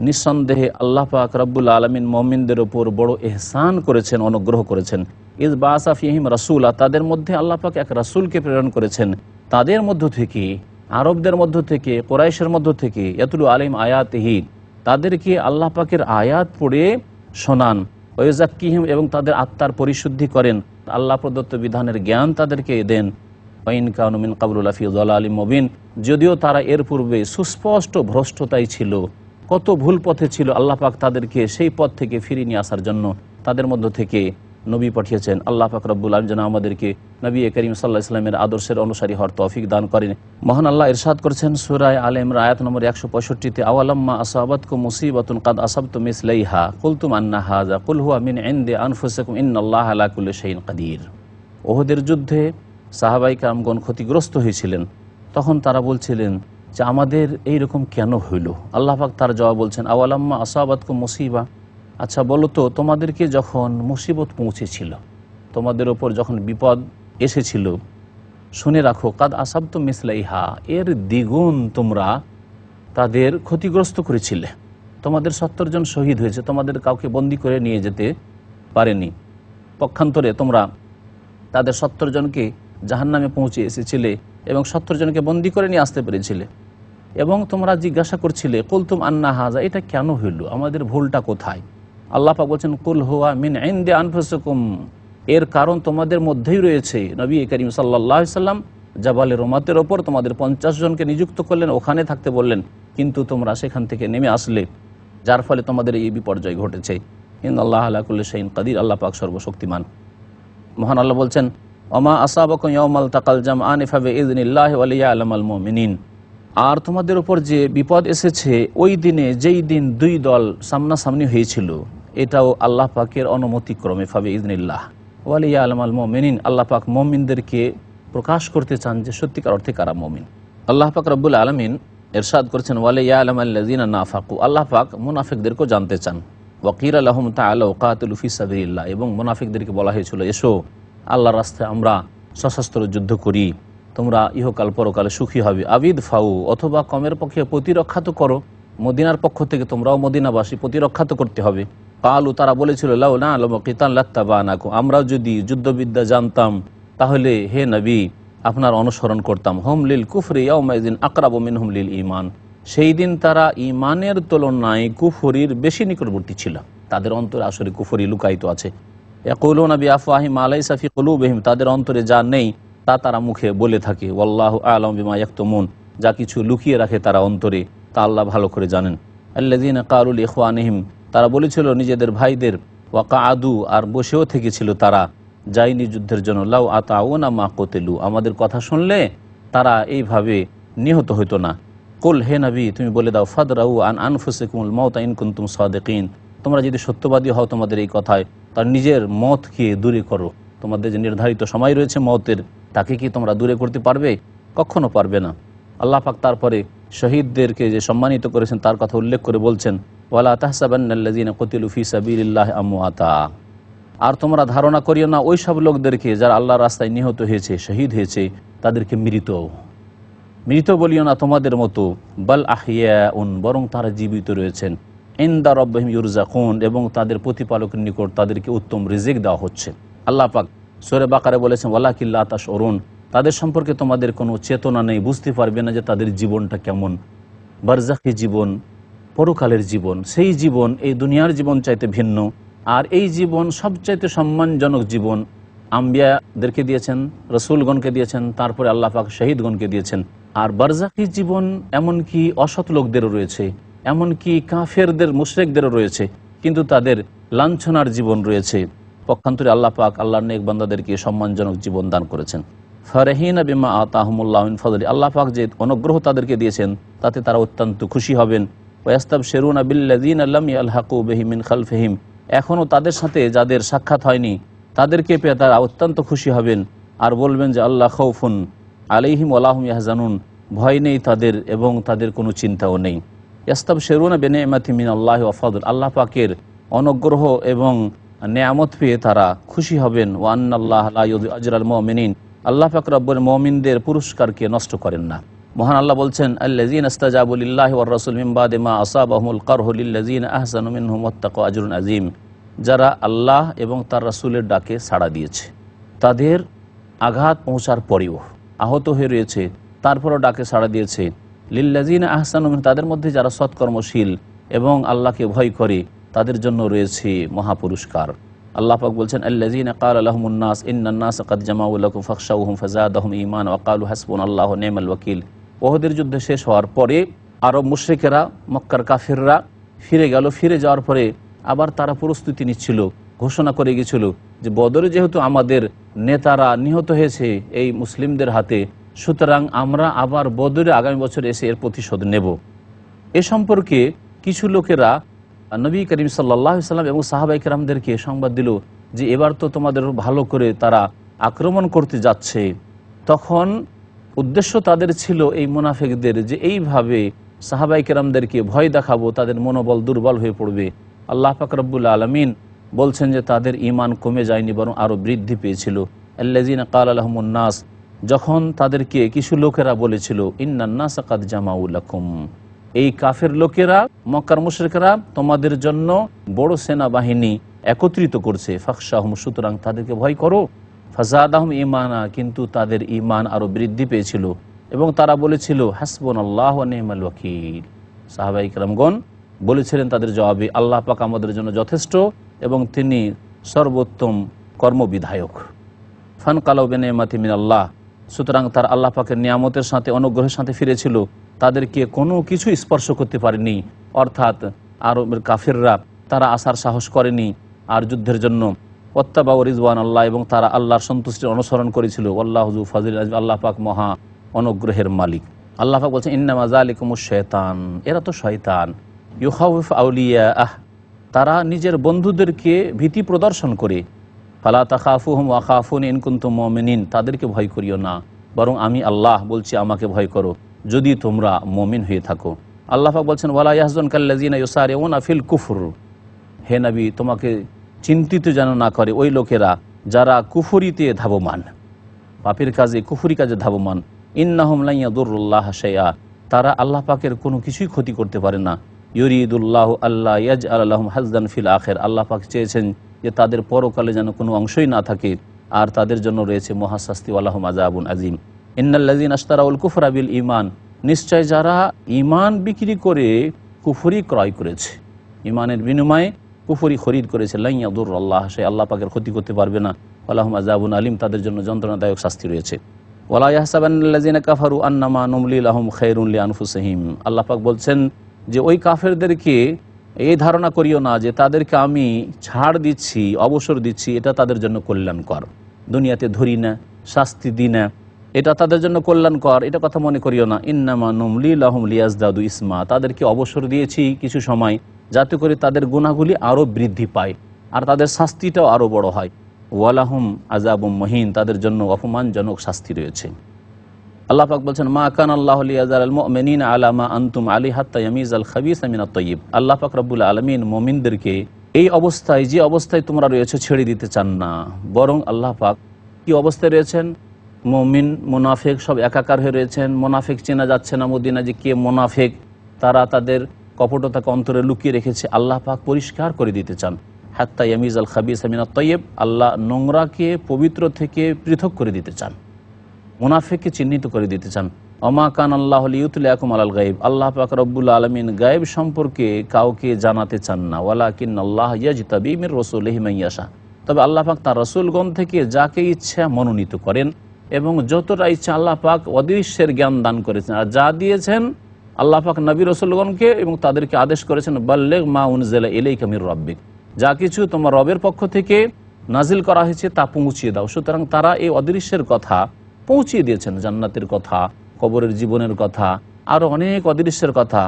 নিঃসন্দেহে আল্লাহ পাক রব্বুল আলামিন মুমিনদের ওপর বড় ইহসান করেছেন, অনুগ্রহ করেছেন। ইয বাআসা ফীহিম রাসূলা, তাদের মধ্যে আল্লাহ পাক এক রাসূলকে প্রেরণ করেছেন, তাদের মধ্য থেকে, আরবদের মধ্য থেকে, কুরাইশের মধ্য থেকে, ইয়াতলু আলাইহিম আয়াতিহি, তাদেরকে আল্লাহ পাকের আয়াত পড়ে শোনান, ওয়া ইউযাক্কিহিম, এবং তাদের আত্মার পরিশুদ্ধি করেন, আল্লাহ প্রদত্ত বিধানের জ্ঞান তাদেরকে দেন। ওয়া ইন কানু মিন ক্বাবলু লাফি যালালিম মুবিন, যদিও তারা এর পূর্বে সুস্পষ্ট ভ্রষ্টতাই ছিল, কত ভুল পথে ছিল, আল্লাহ পাক তাদেরকে সেই পথ থেকে ফিরিয়ে নিয়ে আসার জন্য তাদের মধ্য থেকে নবী পাঠিয়েছেন। আল্লাহ পাক রব্বুল আলামিন যেন আমাদেরকে নবী করিম সাল্লাল্লাহু আলাইহি ওয়াসাল্লামের আদর্শের অনুসারী হওয়ার তৌফিক দান করেন। মহান আল্লাহ ইরশাদ করেছেন সূরা আলে ইমরান আয়াত নম্বর 165-তে, আওয়ালাম্মা আসাবাতকুম মুসিবাতুন কাদ আসাবতুম মিসলাইহা কুলতুম আন্না হাযা কুল হুয়া মিন ইনদি আনফুসিকুম ইন্নাল্লাহা আলা কুল্লি শাইইন কাদির। ওহদের যুদ্ধে সাহাবায়ে কেরামগণ ক্ষতিগ্রস্ত হয়েছিলেন, তখন তারা বলছিলেন যে আমাদের এইরকম কেন হইল? আল্লাহ পাক তার জবাব বলছেন, আওয়ালাম্মা আসাবাতকুম মুসিবা, আচ্ছা বলো তো, তোমাদেরকে যখন মুসিবত পৌঁছেছিল, তোমাদের ওপর যখন বিপদ এসেছিল, শুনে রাখো, কাদ আসাবতুম মিসলাইহা, এর দ্বিগুণ তোমরা তাদের ক্ষতিগ্রস্ত করেছিলে। তোমাদের 70 জন শহীদ হয়েছে, তোমাদের কাউকে বন্দি করে নিয়ে যেতে পারেনি, পক্ষান্তরে তোমরা তাদের 70 জনকে জাহান্নামে পৌঁছে এসেছিলে এবং 70 জনকে বন্দি করে নিয়ে আসতে পেরেছিলে। এবং তোমরা জিজ্ঞাসা করছিলে, কুলতুম আন্না হাযা, এটা কেন হইল, আমাদের ভুলটা কোথায়? আল্লাহ পাক বলছেন, কুল হুয়া মিন ইনদি আনফুসিকুম, এর কারণ তোমাদের মধ্যেই রয়েছে। নবী করিম সাল্লাল্লাহু আলাইহি সাল্লাম জাবালে রুমাতের ওপর তোমাদের 50 জনকে নিযুক্ত করলেন, ওখানে থাকতে বললেন, কিন্তু তোমরা সেখান থেকে নেমে আসলে, যার ফলে তোমাদের এই বিপর্যয় ঘটেছে। ইন্নাল্লাহা আলা কুল্লি শাইইন কাদির, আল্লাহ পাক সর্বশক্তিমান। মহান আল্লাহ বলছেন, ওমা আসাবাকুম ইয়াউমাল তাকাল জামআনি ফাবিইযনিল্লাহি ওয়া লিয়ালামাল মুমিনিন, আর তোমাদের উপর যে বিপদ এসেছে ওই দিনে, যেই দিন দুই দল সামনাসামনি হয়েছিল, এটাও আল্লাহ পাকের অনুমতিক্রমে, ফাবিইযনিল্লাহ ওয়া লিয়ালামাল মুমিনিন, আল্লাহ পাক মুমিনদেরকে প্রকাশ করতে চান যে সত্যিকার অর্থে কারা মুমিন। আল্লাহ পাক রব্বুল আলামিন ইরশাদ করেছেন, ওয়া লিয়ালামাল্লাযিনা নাফাকু, আল্লাহ পাক মুনাফিকদেরকেও জানতে চান। ওয়া কিলা লাহুম তাআলাউ কাতিলু ফি সাবিলিল্লাহ, এবং মুনাফিকদেরকে বলা হয়েছিল, এসো আল্লাহর রাস্তায় আমরা সশস্ত্র যুদ্ধ করি, তোমরা ইহকাল পরকালে সুখী হবে। আবিদ ফাউ, অথবা কমের পক্ষে প্রতিরক্ষা তো করো, মদিনার পক্ষ থেকে তোমরাও মদিনাবাসী, প্রতিরক্ষা তো করতে হবে। কালু, তারা বলেছিল, লাউ না আলামু কিতাল লাত্তাবানাকুম, আমরাও যদি যুদ্ধবিদ্যা জানতাম তাহলে হে নবী আপনার অনুসরণ করতাম। হুম লিল কুফরি ইয়াউমাইযিন আকরাবু মিনহুম লিল ঈমান, সেই দিন তারা ঈমানের তুলনায় কুফরির বেশি নিকটবর্তী ছিল, তাদের অন্তরে আসলে কুফরি লুকায়িত আছে। ইয়াকুলুনা বিআফওয়াহিহিম মা লাইসা ফি কুলুবিহিম, তাদের অন্তরে যা নেই তা তারা মুখে বলে থাকে। ওয়াল্লাহু আ'লামু বিমা ইয়াকতুমুন, যা কিছু লুকিয়ে রাখে তারা অন্তরে তা আল্লাহ ভালো করে জানেন। আল্লাযীনা ক্বালু লিইখওয়ানিহিম, তারা বলেছিল নিজেদের ভাইদের, ওয়াকাআদু, আর বসেও থেকেছিল তারা, যায়নি যুদ্ধের জন্য, লাউ আতাউনা মা কুতিলু, আমাদের কথা শুনলে তারা এইভাবে নিহত হইতো না। কুল, হে নবী তুমি বলে দাও, ফাদরাউ আন আনফুসিকুমুল মাউতা ইন কুনতুম সাদিকিন, তোমরা যদি সত্যবাদী হও তোমাদের এই কথায়, তার নিজের মতকে দূরে করো। তোমাদের যে নির্ধারিত সময় রয়েছে মওতের, তাকে কি তোমরা দূরে করতে পারবে? কখনো পারবে না। আল্লাহ পাক তারপরে শহীদদেরকে যে সম্মানিত করেছেন তার কথা উল্লেখ করে বলছেন, ওয়ালা তাহসাবান্নাল্লাযীনা কুতিলু ফী সাবিলিল্লাহি আমওয়াতা, আর তোমরা ধারণা করিও না ওই সব লোকদেরকে যারা আল্লাহর রাস্তায় নিহত হয়েছে, শহীদ হয়েছে, তাদেরকে মৃত বলিও না তোমাদের মতো, বাল আহিয়াউন, বরং তারা জীবিত রয়েছেন, ইনদা রাব্বিহিম ইউরযাকুন, এবং তাদের প্রতিপালকের নিকট তাদেরকে উত্তম রিজিক দেওয়া হচ্ছে। আল্লাহ পাক সূরা বাকারে বলেছেন, ওয়ালাকিন লা তাশউরুন, তাদের সম্পর্কে তোমাদের কোনো চেতনা নেই, বুঝতে পারবে না যে তাদের জীবনটা কেমন। বারজাখী জীবন, পরকালের জীবন, সেই জীবন এই দুনিয়ার জীবন চাইতে ভিন্ন। আর এই জীবন সবচাইতে সম্মানজনক জীবন আম্বিয়াদেরকে দিয়েছেন, রসুলগণকে দিয়েছেন, তারপরে আল্লাহ পাক শহীদগণকে দিয়েছেন। আর বারজাখী জীবন এমনকি অসৎ লোকদেরও রয়েছে, এমনকি কাফেরদের, মুশরিকদেরও রয়েছে, কিন্তু তাদের লাঞ্ছনার জীবন রয়েছে। পক্ষান্তরে আল্লাহ পাক আল্লাহর নেক বান্দাদেরকে সম্মানজনক জীবন দান করেছেন। ফারহিনা বিমা আতাহুমুল্লাহু মিন ফাদলি, আল্লাহ পাক যে অনুগ্রহ তাদেরকে দিয়েছেন তাতে তারা অত্যন্ত খুশি হবেন। ওয়াস্তাবশিরুনা বিল্লাযীনা লাম ইয়ালহাকু বিহিম মিন খালফিহিম, এখনও তাদের সাথে যাদের সাক্ষাৎ হয়নি তাদেরকে পেয়ে তারা অত্যন্ত খুশি হবেন আর বলবেন যে আল্লাহ খাউফুন আলাইহিম ওয়ালা হুম ইয়াহজানুন, ভয় নেই তাদের এবং তাদের কোনো চিন্তাও নেই। ইয়াস্তাবশিরুনা বিনি'মাতি মিনাল্লাহি ওয়া ফাদল, আল্লাহ পাকের অনুগ্রহ এবং নেয়ামত পেয়ে তারা খুশি হবেন। ওয়া আন্নাল্লাহা লা ইউযিউ আজরাল মুমিনিন, আল্লাহ পাক রব্বুল মুমিনদের পুরস্কারকে নষ্ট করেন না। মহান আল্লাহ বলছেন, আল্লাযীনা ইসতাজাবু লিল্লাহি ওয়ার রাসূল মিন বাদি মা আসাবাহুমুল কারহু লিল্লাযীনা আহসানু মিনহুম ওয়াত্তাকু আজরুন আযীম, যারা আল্লাহ এবং তার রাসূলের ডাকে সাড়া দিয়েছে, তাদের আঘাত পৌঁছার পরেও আহত হয়ে রয়েছে, তারপরও ডাকে সাড়া দিয়েছে। লিল্লাযীনা আহসানু মিনহুম, তাদের মধ্যে যারা সৎকর্মশীল এবং আল্লাহকে ভয় করে, তাদের জন্য রয়েছে মহাপুরস্কার। আল্লাহ পাক বলছেন, আল্লাযীনা ক্বালা লাহুমুন নাস ইন্নান নাসা ক্বাদ জামাউ লাকুম ফাখশাউহুম ফাযাদাহুম ঈমানা ওয়া ক্বালু হাসবুনাল্লাহু ওয়া নি'মাল ওয়াকিল। ওহদের যুদ্ধ শেষ হওয়ার পরে আরব মুশরিকেরা, মক্কার কাফিররা ফিরে গেল। ফিরে যাওয়ার পরে আবার তারা প্রস্তুতি নিচ্ছিল, ঘোষণা করে গিয়েছিল যে বদরে যেহেতু আমাদের নেতারা নিহত হয়েছে এই মুসলিমদের হাতে, সুতরাং আমরা আবার বদরে আগামী বছর এসে এর প্রতিশোধ নেব। এ সম্পর্কে কিছু লোকেরা নবী করিম সাল্লাল্লাহু আলাইহি ওয়াসাল্লাম এবং সাহাবায়ে কেরামদেরকে সংবাদ দিল যে এবার তো তোমাদের ভালো করে তারা আক্রমণ করতে যাচ্ছে। তখন উদ্দেশ্য তাদের ছিল এই মুনাফিকদের যে এইভাবে সাহাবায়ে কেরামদেরকে ভয় দেখাবো, তাদের মনোবল দুর্বল হয়ে পড়বে। আল্লাহ পাক রব্বুল আলামিন বলছেন যে তাদের ঈমান কমে যায়নি, বরং আরও বৃদ্ধি পেয়েছিল। আল্লাযীনা ক্বালা লাহুমুন নাস, যখন তাদেরকে কিছু লোকেরা বলেছিল, ইন্নান নাসা ক্বাদ জামাউ লাকুম, এই কাফের লোকেরা, মক্কার মুশরিকরা তোমাদের জন্য বড় সেনাবাহিনী একত্রিত করছে, ফাখশাহুম, সুতরাং তাদেরকে ভয় করো। ফাযাদাহুম ঈমানা, কিন্তু তাদের ঈমান আরও বৃদ্ধি পেয়েছিল এবং তারা বলেছিল, হাসবুনাল্লাহু ওয়া নি'মাল ওয়াকিল। সাহাবায়ে কেরামগণ বলেছিলেন তাদের জবাবে, আল্লাহ পাক আমাদের জন্য যথেষ্ট এবং তিনি সর্বোত্তম কর্মবিধায়ক। ফানকালাউ বিনি'মাতি মিনাল্লাহ, সুতরাং তার আল্লাহ পাকের নিয়ামতের সাথে, অনুগ্রহের সাথে ফিরেছিল, তাদেরকে কোনো কিছু স্পর্শ করতে পারেনি। অর্থাৎ আরবের কাফিররা তারা আসার সাহস করেনি আর যুদ্ধের জন্য। ওয়াত্তাবাউ রিজওয়ান আল্লাহ, এবং তারা আল্লাহর সন্তুষ্টির অনুসরণ করেছিল। আল্লাহু যু ফাযিল আযীম, আল্লাহ পাক মহা অনুগ্রহের মালিক। আল্লাহ পাক বলছেন, ইন্নামা যালিকুমুশ শাইতান, এরা তো শয়তান, ইউখাউফিফু আউলিয়াআহ, তারা নিজের বন্ধুদেরকে ভীতি প্রদর্শন করে। ফালা তাখাফুহুম ওয়া খাফুনি ইন কুনতুম মুমিনিন, তাদেরকে ভয় করিও না, বরং আমি আল্লাহ বলছি আমাকে ভয় করো যদি তোমরা মুমিন হয়ে থাকো। আল্লাহ পাক বলছেন, ওয়ালা ইয়াহজুনকাল্লাযীনা ইউসারিউনা ফিল কুফর, হে নবী তোমাকে চিন্তিত যেন না করে ওই লোকেরা যারা কুফরিতে ধাবমান, পাপের কাজে, কুফরি কাজে ধাবমান। ইন্নাহুম লা ইয়াদুরুল্লাহা শাইআ, তারা আল্লাহ পাকের কোনো কিছুই ক্ষতি করতে পারে না। ইউরিদুল্লাহু আল্লা ইয়াজআলা লাহুম হাযযান ফিল আখির, আল্লাহ পাক চেয়েছেন যে তাদের পরকালে যেন কোনো অংশই না থাকে আর তাদের জন্য রয়েছে মহাশাস্তি, ওয়ালাহুম আযাবুন আযীম। ইন্নাল্লাযীনা আশতারাউল কুফরা বিল ঈমান, নিশ্চয় যারা ঈমান বিক্রি করে কুফরি ক্রয় করেছে, ঈমানের বিনিময়ে কুফরি খরিদ করেছে, লা ইয়াদুরুল্লাহ শাইআ, আল্লাহ পাকের ক্ষতি করতে পারবে না। ওয়ালাহুম আযাবুন আলীম, তাদের জন্য যন্ত্রণাদায়ক শাস্তি রয়েছে। ওয়ালা ইয়াহসাবান্নাল্লাযীনা কাফারু আন্নামা নুমলি লাহুম খায়রুন লিআনফুসিহিম, আল্লাহ পাক বলছেন যে ওই কাফেরদেরকে এই ধারণা করিও না যে তাদেরকে আমি ছাড় দিচ্ছি, অবসর দিচ্ছি, এটা তাদের জন্য কল্যাণকর, দুনিয়াতে ধরি না, শাস্তি দিই না, এটা তাদের জন্য কল্যাণকর, এটা কথা মনে করিও না। ইন্নামা নুমলি লাহুম লিয়াজদাদু ইসমা, তাদেরকে অবসর দিয়েছি কিছু সময় যাতে করে তাদের গুনাহগুলি আরও বৃদ্ধি পায় আর তাদের শাস্তিটাও আরও বড় হয়। ওয়ালাহুম আযাবুম মুহিন, তাদের জন্য অপমানজনক শাস্তি রয়েছে। আল্লাহ পাক বলছেন, মা কান আল্লাহু লিয়াযাল মুমিনিনা আলা মা আনতুম আলাইহি হাত্তা ইয়ামিযাল খাবিসা মিনাত তাইয়্যিব। আল্লাহ পাক রব্বুল আলামিন মুমিনদেরকে এই অবস্থায়, যে অবস্থায় তোমরা রয়েছে, ছেড়ে দিতে চান না, বরং আল্লাহ পাক কি অবস্থায় রয়েছেন, মুমিন মুনাফিক সব একাকার হয়ে রয়েছেন। মুনাফিক চেনা যাচ্ছে না মদিনা যে কে মুনাফিক, তারা তাদের কপটতাকে অন্তরে লুকিয়ে রেখেছে। আল্লাহ পাক পরিষ্কার করে দিতে চান। হাত্তা ইয়ামিযাল খাবিসা মিনাত তাইয়্যিব, আল্লাহ নোংরাকে পবিত্র থেকে পৃথক করে দিতে চান, মুনাফিককে চিহ্নিত করে দিতে চান। ওমা কান আল্লাহু লিইউতলিয়াকুম আলাল গায়ব, আল্লাহ পাক রব্বুল আলামিন গায়েব সম্পর্কে কাউকে জানাতে চান না। ওয়ালাকিন্নাল্লাহ ইয়াজতাবি মির রাসূলিহি মান ইয়াশা, তবে আল্লাহ পাক তার রাসূলগণ থেকে যাকে ইচ্ছা মনোনীত করেন এবং যতটা ইচ্ছা আল্লাহ পাক অদৃশ্যের জ্ঞান দান করেছেন। আর যা দিয়েছেন আল্লাহ পাক নবী রাসূলগণকে, এবং তাদেরকে আদেশ করেছেন বাল্লিগ মা উনজিলা ইলাইকা মির রাব্বিক, যা কিছু তোমার রবের পক্ষ থেকে নাজিল করা হয়েছে তা পৌঁছিয়ে দাও। সুতরাং তারা এই অদৃশ্যের কথা পৌঁছিয়ে দিয়েছেন, জান্নাতের কথা, কবরের জীবনের কথা, আরও অনেক অদৃশ্যের কথা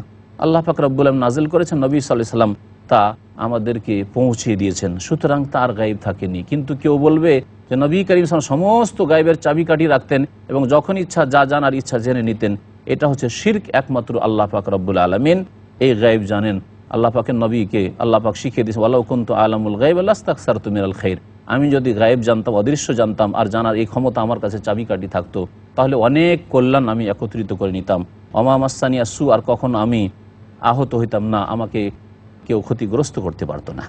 আল্লাহ পাক রব্বুল আলামিন নাজিল করেছেন, নবী সাল্লাল্লাহু আলাইহি সাল্লাম তা আমাদেরকে পৌঁছিয়ে দিয়েছেন। সুতরাং তার গায়েব থাকেনি। কিন্তু কেউ বলবে যে নবী করিম সাল্লাল্লাহু আলাইহি ওয়াসাল্লাম সমস্ত গায়েবের চাবিকাঠি রাখতেন এবং যখন ইচ্ছা যা জানার ইচ্ছা জেনে নিতেন, এটা হচ্ছে শিরক। একমাত্র আল্লাহ পাক রব্বুল আলামিন এই গায়েব জানেন। আল্লাহ পাকের নবীকে আল্লাহ পাক শিখিয়ে দিয়েছেন, ওয়ালাউ কুনতু আলামুল গায়ব লাস্তাকসারতু মিনাল খাইর, আমি যদি গায়েব জানতাম, অদৃশ্য জানতাম, আর জানার এই ক্ষমতা আমার কাছে চাবিকাঠি থাকতো, তাহলে অনেক কল্যাণ আমি একত্রিত করে নিতাম। ওমা মাসসানি আসু, আর কখনো আমি আহত হইতাম না, আমাকে কেউ ক্ষতিগ্রস্ত করতে পারতো না।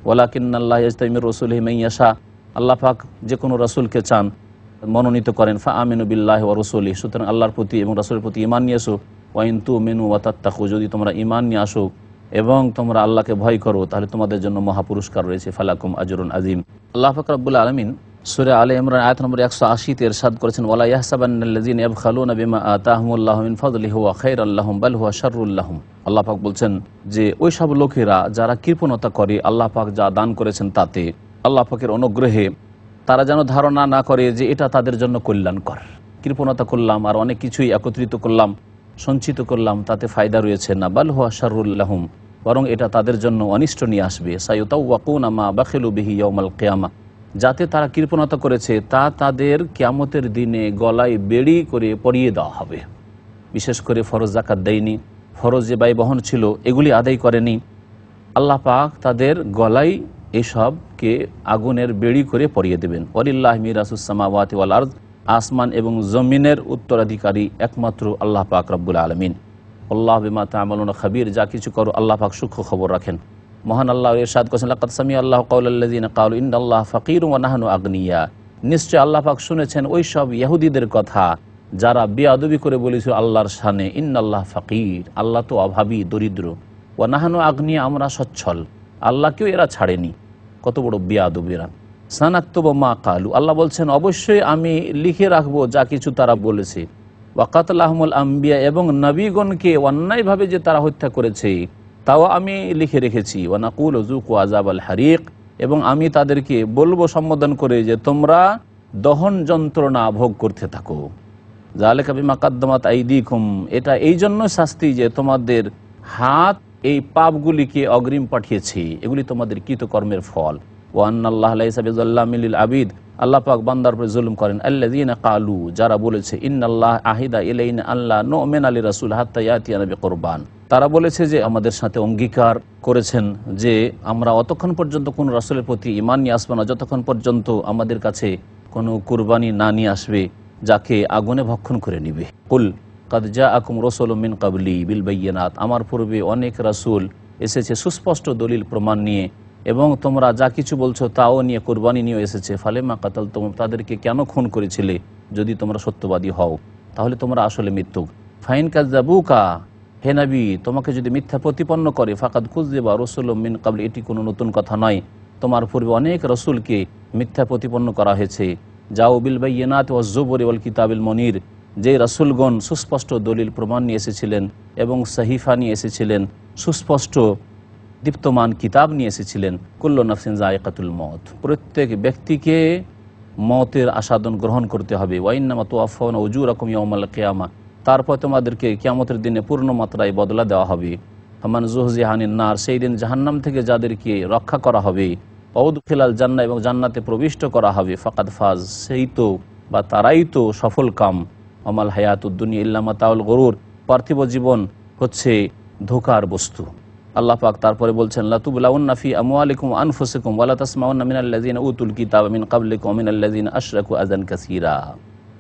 ওয়ালাকিন্নাল্লাহ ইয়াজতাবি মির রাসূলিহি মান ইয়াশা, আল্লাহ পাক যে কোনো রাসূলকে চান মনোনীত করেন। ফা আমিনু বিল্লাহি ওয়া রাসূলিহি, সুতরাং আল্লাহর প্রতি এবং রাসূলের প্রতি ঈমান নিয়ে আসো। ওয়া ইন তুমিনু ওয়া তাত্তাকু, যদি তোমরা ঈমান নিয়ে আসো এবং তোমরা আল্লাহকে ভয় করো, তাহলে তোমাদের জন্য মহা পুরস্কার রয়েছে, ফালাকুম আজরুন আযীম। আল্লাহ পাক রব্বুল আলামিন সূরা আলে ইমরান আয়াত নম্বর 180 তে ইরশাদ করেছেন, ওয়ালা ইয়াহসাবান্নাল্লাযীনা ইয়াবখালুনা বিমা আতাহুমুল্লাহু মিন ফাদলিহি ওয়া খায়রাল লাহুম বাল হুয়া শাররুল লাহুম। আল্লাহ পাক বলছেন যে ওই সব লোকেরা যারা কৃপণতা করে আল্লাহ পাক যা দান করেছেন তাতে, আল্লাহ পাকের অনুগ্রহে, তারা যেন ধারণা না করে যে এটা তাদের জন্য কল্যাণকর। কৃপণতা করলাম আর অনেক কিছুই একত্রিত করলাম, সঞ্চিত করলাম, তাতে ফায়দা রয়েছে না, বাল হুয়া শাররুল লাহুম, বরং এটা তাদের জন্য অনিষ্ট নিয়ে আসবে। সায়ুতাওয়াকুনা মা বাখিলু বিহি ইয়াউমাল কিয়ামা, যাতে তারা কৃপণতা করেছে তা তাদের কিয়ামতের দিনে গলায় বেড়ি করে পরিয়ে দেওয়া হবে। বিশেষ করে ফরজ যাকাত দেয়নি, ফরজ যে ব্যয় বহন ছিল এগুলি আদায় করেনি, আল্লাহ পাক তাদের গলায় এসবকে আগুনের বেড়ি করে পরিয়ে দেবেন। ওয়ালিল্লাহি মিরাসুস সামাওয়াতি ওয়াল আরদ, আসমান এবং জমিনের উত্তরাধিকারী একমাত্র আল্লাহ পাক রব্বুল আলামিন। আল্লাহ বিমা তা'মালুনা খাবীর, যা কিছু করো আল্লাহ পাক সূক্ষ্ম খবর রাখেন। মহান আল্লাহ ইরশাদ করেছেন, লাকাদ সামিআ আল্লাহু কাওলাল্লাযীনা ক্বালু ইন্নাল্লাহা ফাকীরুন ওয়া নাহনু আগনিয়া, নিশ্চয় আল্লাহ পাক শুনেছেন ওই সব ইহুদিদের কথা যারা বেয়াদবি করে বলেছিল আল্লাহর শানে, ইন্নাল্লাহা ফাকীর, আল্লাহ তো অভাবী, দরিদ্র, ওয়া নাহনু আগনিয়া, আমরা সচ্ছল, আল্লাহকেও এরা ছাড়েনি। কত বড় বেয়াদবিরা। সানাকতুবু মা ক্বালু, আল্লাহ বলছেন অবশ্যই আমি লিখে রাখবো যা কিছু তারা বলেছে। ওয়া কাতলাহুমুল আম্বিয়া, এবং নবীগণকে অন্যায়ভাবে যে তারা হত্যা করেছে তাও আমি লিখে রেখেছি। ওয়া নাকুলু যুকু আযাবাল হারিক, এবং আমি তাদেরকে বলবো সম্বোধন করে যে তোমরা দহন যন্ত্রণা ভোগ করতে থাকো। যালিকা বিমা কাদ্দামাত আইদিকুম, এটা এই জন্য শাস্তি যে তোমাদের হাত এই পাপগুলিকে অগ্রিম পাঠিয়েছে, এগুলি তোমাদের কৃতকর্মের ফল। ওয়া আন্নাল্লাহা লাইসা বিযাল্লামিল লিল আবিদ, আল্লাহ পাক বান্দার উপর জুলুম করেন। আল্লাযীনা ক্বালু, যারা বলেছে, ইন্নাল্লাহা আহিদা ইলাইনা আল্লা নু'মিনা লিরাসূল হাত্তা ইয়াতিয়ানা বিকুরবান, তারা বলেছে যে আমাদের সাথে অঙ্গীকার করেছেন যে আমরা অতক্ষণ পর্যন্ত কোন রাসূলের প্রতি ঈমান নিয়ে আসবো না যতক্ষণ পর্যন্ত আমাদের কাছে কোনো কুরবানি না নিয়ে আসবে যাকে আগুনে ভক্ষণ করে নিবে। কুল কাদ জাআকুম রাসূলুম মিন ক্বাবলি বিল বায়্যিনাত, আমার পূর্বে অনেক রাসূল এসেছে সুস্পষ্ট দলিল প্রমাণ নিয়ে, এবং তোমরা যা কিছু বলছো তাও নিয়ে, কুরবানি নিয়ে এসেছে। ফালেমা কাতালতুম, তাদেরকে কেন খুন করেছিলে? যদি তোমরা সত্যবাদী হও তাহলে তোমরা আসলে মিথ্যুক। ফাইন কাযাবুকা, হে নবী তোমাকে যদি মিথ্যা প্রতিপন্ন করে, ফাকাদ কুযযিবা রাসূলুম মিন ক্বাবলি, এটি কোনো নতুন কথা নয়, তোমার পূর্বে অনেক রাসূলকে মিথ্যা প্রতিপন্ন করা হয়েছে। যাও বিল বায়্যিনাতি ওয়াজ জুবুরি ওয়াল কিতাবিল মুনির, যে রাসূলগণ সুস্পষ্ট দলিল প্রমাণ নিয়ে এসেছিলেন এবং সহিফা নিয়ে এসেছিলেন, সুস্পষ্ট দীপ্তমান কিতাব নিয়ে এসেছিলেন। কুল্লু নাফসিন যায়কাতুল মউত, প্রত্যেক ব্যক্তিকে মতের আস্বাদন গ্রহণ করতে হবে। ওয়াইন্নামা তুওয়াফাউনা উজুরাকুম ইয়াওমাল কিয়ামা, তারপর তোমাদেরকে কিয়ামতের দিনে পূর্ণ মাত্রায় বদলা দেওয়া হবে। ফামান যুহজিহা আনিন নার, সেই দিন জাহান্নাম থেকে যাদেরকে রক্ষা করা হবে, ওয়াউদখিলাল জান্নাহ, এবং জান্নাতে প্রবিষ্ট করা হবে, ফাকাদ ফাজ, সেই তো বা তারাই তো সফল কাম। আমাল হায়াতুদ দুনিয়া ইল্লা মাতাউল গুরুর, পার্থিব জীবন হচ্ছে ধোঁকার বস্তু। আল্লাহ পাক তারপরে বলছেন, লাতুবলাউন্না ফি আমওয়ালিকুম ওয়া আনফুসিকুম ওয়া লা তাসমাউন্না মিনাল্লাযিনা উতুল কিতাবা মিন ক্বাবলিকুম ওয়া মিনাল্লাযিনা আশরাকু আযান কাসীরা।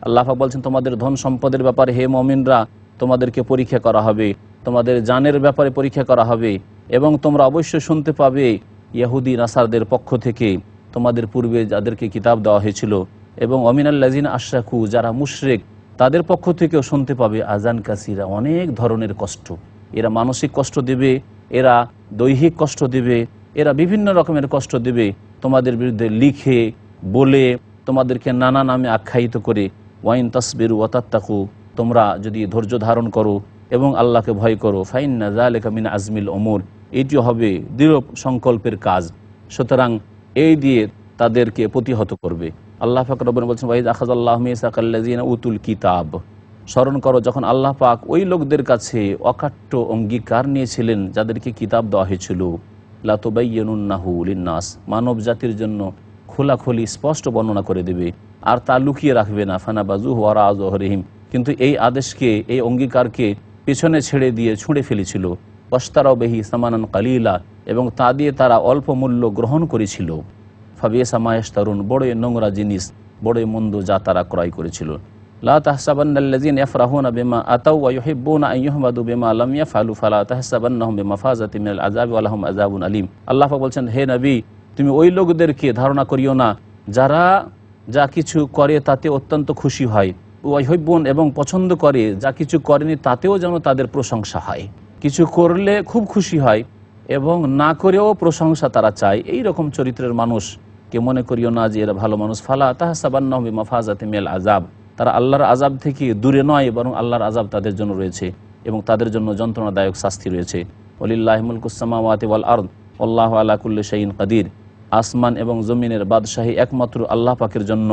আল্লাহ পাক বলছেন, তোমাদের ধন সম্পদের ব্যাপারে হে মুমিনরা তোমাদেরকে পরীক্ষা করা হবে, তোমাদের জানের ব্যাপারে পরীক্ষা করা হবে, এবং তোমরা অবশ্যই শুনতে পাবে ইহুদি নাসারদের পক্ষ থেকে, তোমাদের পূর্বে যাদেরকে কিতাব দেওয়া হয়েছিল, এবং ওয়া মিনাল্লাযিনা আশরাকু, যারা মুশরিক তাদের পক্ষ থেকেও শুনতে পাবে আযান কাসীরা, অনেক ধরনের কষ্ট। এরা মানসিক কষ্ট দেবে, এরা দৈহিক কষ্ট দেবে, এরা বিভিন্ন রকমের কষ্ট দেবে, তোমাদের বিরুদ্ধে লিখে বলে তোমাদেরকে নানা নামে আখ্যায়িত করে। ওয়াইন তাসবিরু ওয়া তাত্তাকু, তোমরা যদি ধৈর্য ধারণ করো এবং আল্লাহকে ভয় করো, ফাইন্না যালিকা মিন আজমিল উমুর, এটিও হবে দৃঢ় সংকল্পের কাজ। সুতরাং এই দিয়ে তাদেরকে প্রতিহত করবে। আল্লাহ পাক রব্বুল বলছেন, ওয়াইদ আখাযাল্লাহু মিসাকাল্লাযিনা উতুল কিতাব, স্মরণ করো যখন আল্লাহ পাক ওই লোকদের কাছে অকাট্য অঙ্গীকার নিয়েছিলেন যাদেরকে কিতাব দেওয়া হয়েছিল, লা তুবায়্যিনুন্নাহু লিন্নাস, মানব জাতির জন্য খোলাখুলি স্পষ্ট বর্ণনা করে দেবে, আর তা লুকিয়ে রাখবে না। ফানাবাযুহু ওয়ারাআ যুহরিহিম, কিন্তু এই আদেশকে, এই অঙ্গীকারকে পেছনে ছেড়ে দিয়ে ছুঁড়ে ফেলেছিল। ওয়াশতারাউ বিহি সামানান কালিলা, এবং তা দিয়ে তারা অল্প মূল্য গ্রহণ করেছিল। ফাবিইসা মা ইয়াশতারুন, বড়ই নোংরা জিনিস, বড়ই মন্দ যা তারা ক্রয় করেছিল। লা তাহসাবান্নাল্লাযিনা ইয়াফরাহুনা বিমা আতাউ ওয়া ইউহিব্বুনা আন ইউহমাদু বিমা লাম ইয়াফআলু ফালা তাহসাবান্নাহুম বিমাফাযাতিন মিনাল আযাবি ওয়া লাহুম আযাবুন আলীম। আল্লাহ পাক বলছেন, হে নবী, তুমি ওই লোকদেরকে ধারণা করিও না যারা যা কিছু করে তাতে অত্যন্ত খুশি হয়, ওয়া ইউহিব্বুন, এবং পছন্দ করে, যা কিছু করেনি তাতেও যেন তাদের প্রশংসা হয়। কিছু করলে খুব খুশি হয় এবং না করেও প্রশংসা তারা চায়। এই রকম চরিত্রের মানুষকে মনে করিও না যে এরা ভালো মানুষ। ফালা তাহসাবান্নাহুম বিমাফাযাতিন মিনাল আযাব, তারা আল্লাহর আযাব থেকে দূরে নয়, বরং আল্লাহর আযাব তাদের জন্য রয়েছে এবং তাদের জন্য যন্ত্রণাদায়ক শাস্তি রয়েছে। ওয়ালিল্লাহি মুলকুস সামাওয়াতি ওয়াল আরদ ওয়াল্লাহু আলা কুল্লি শাইইন কাদির, আসমান এবং জমিনের বাদশাহী একমাত্র আল্লাহ পাকের জন্য,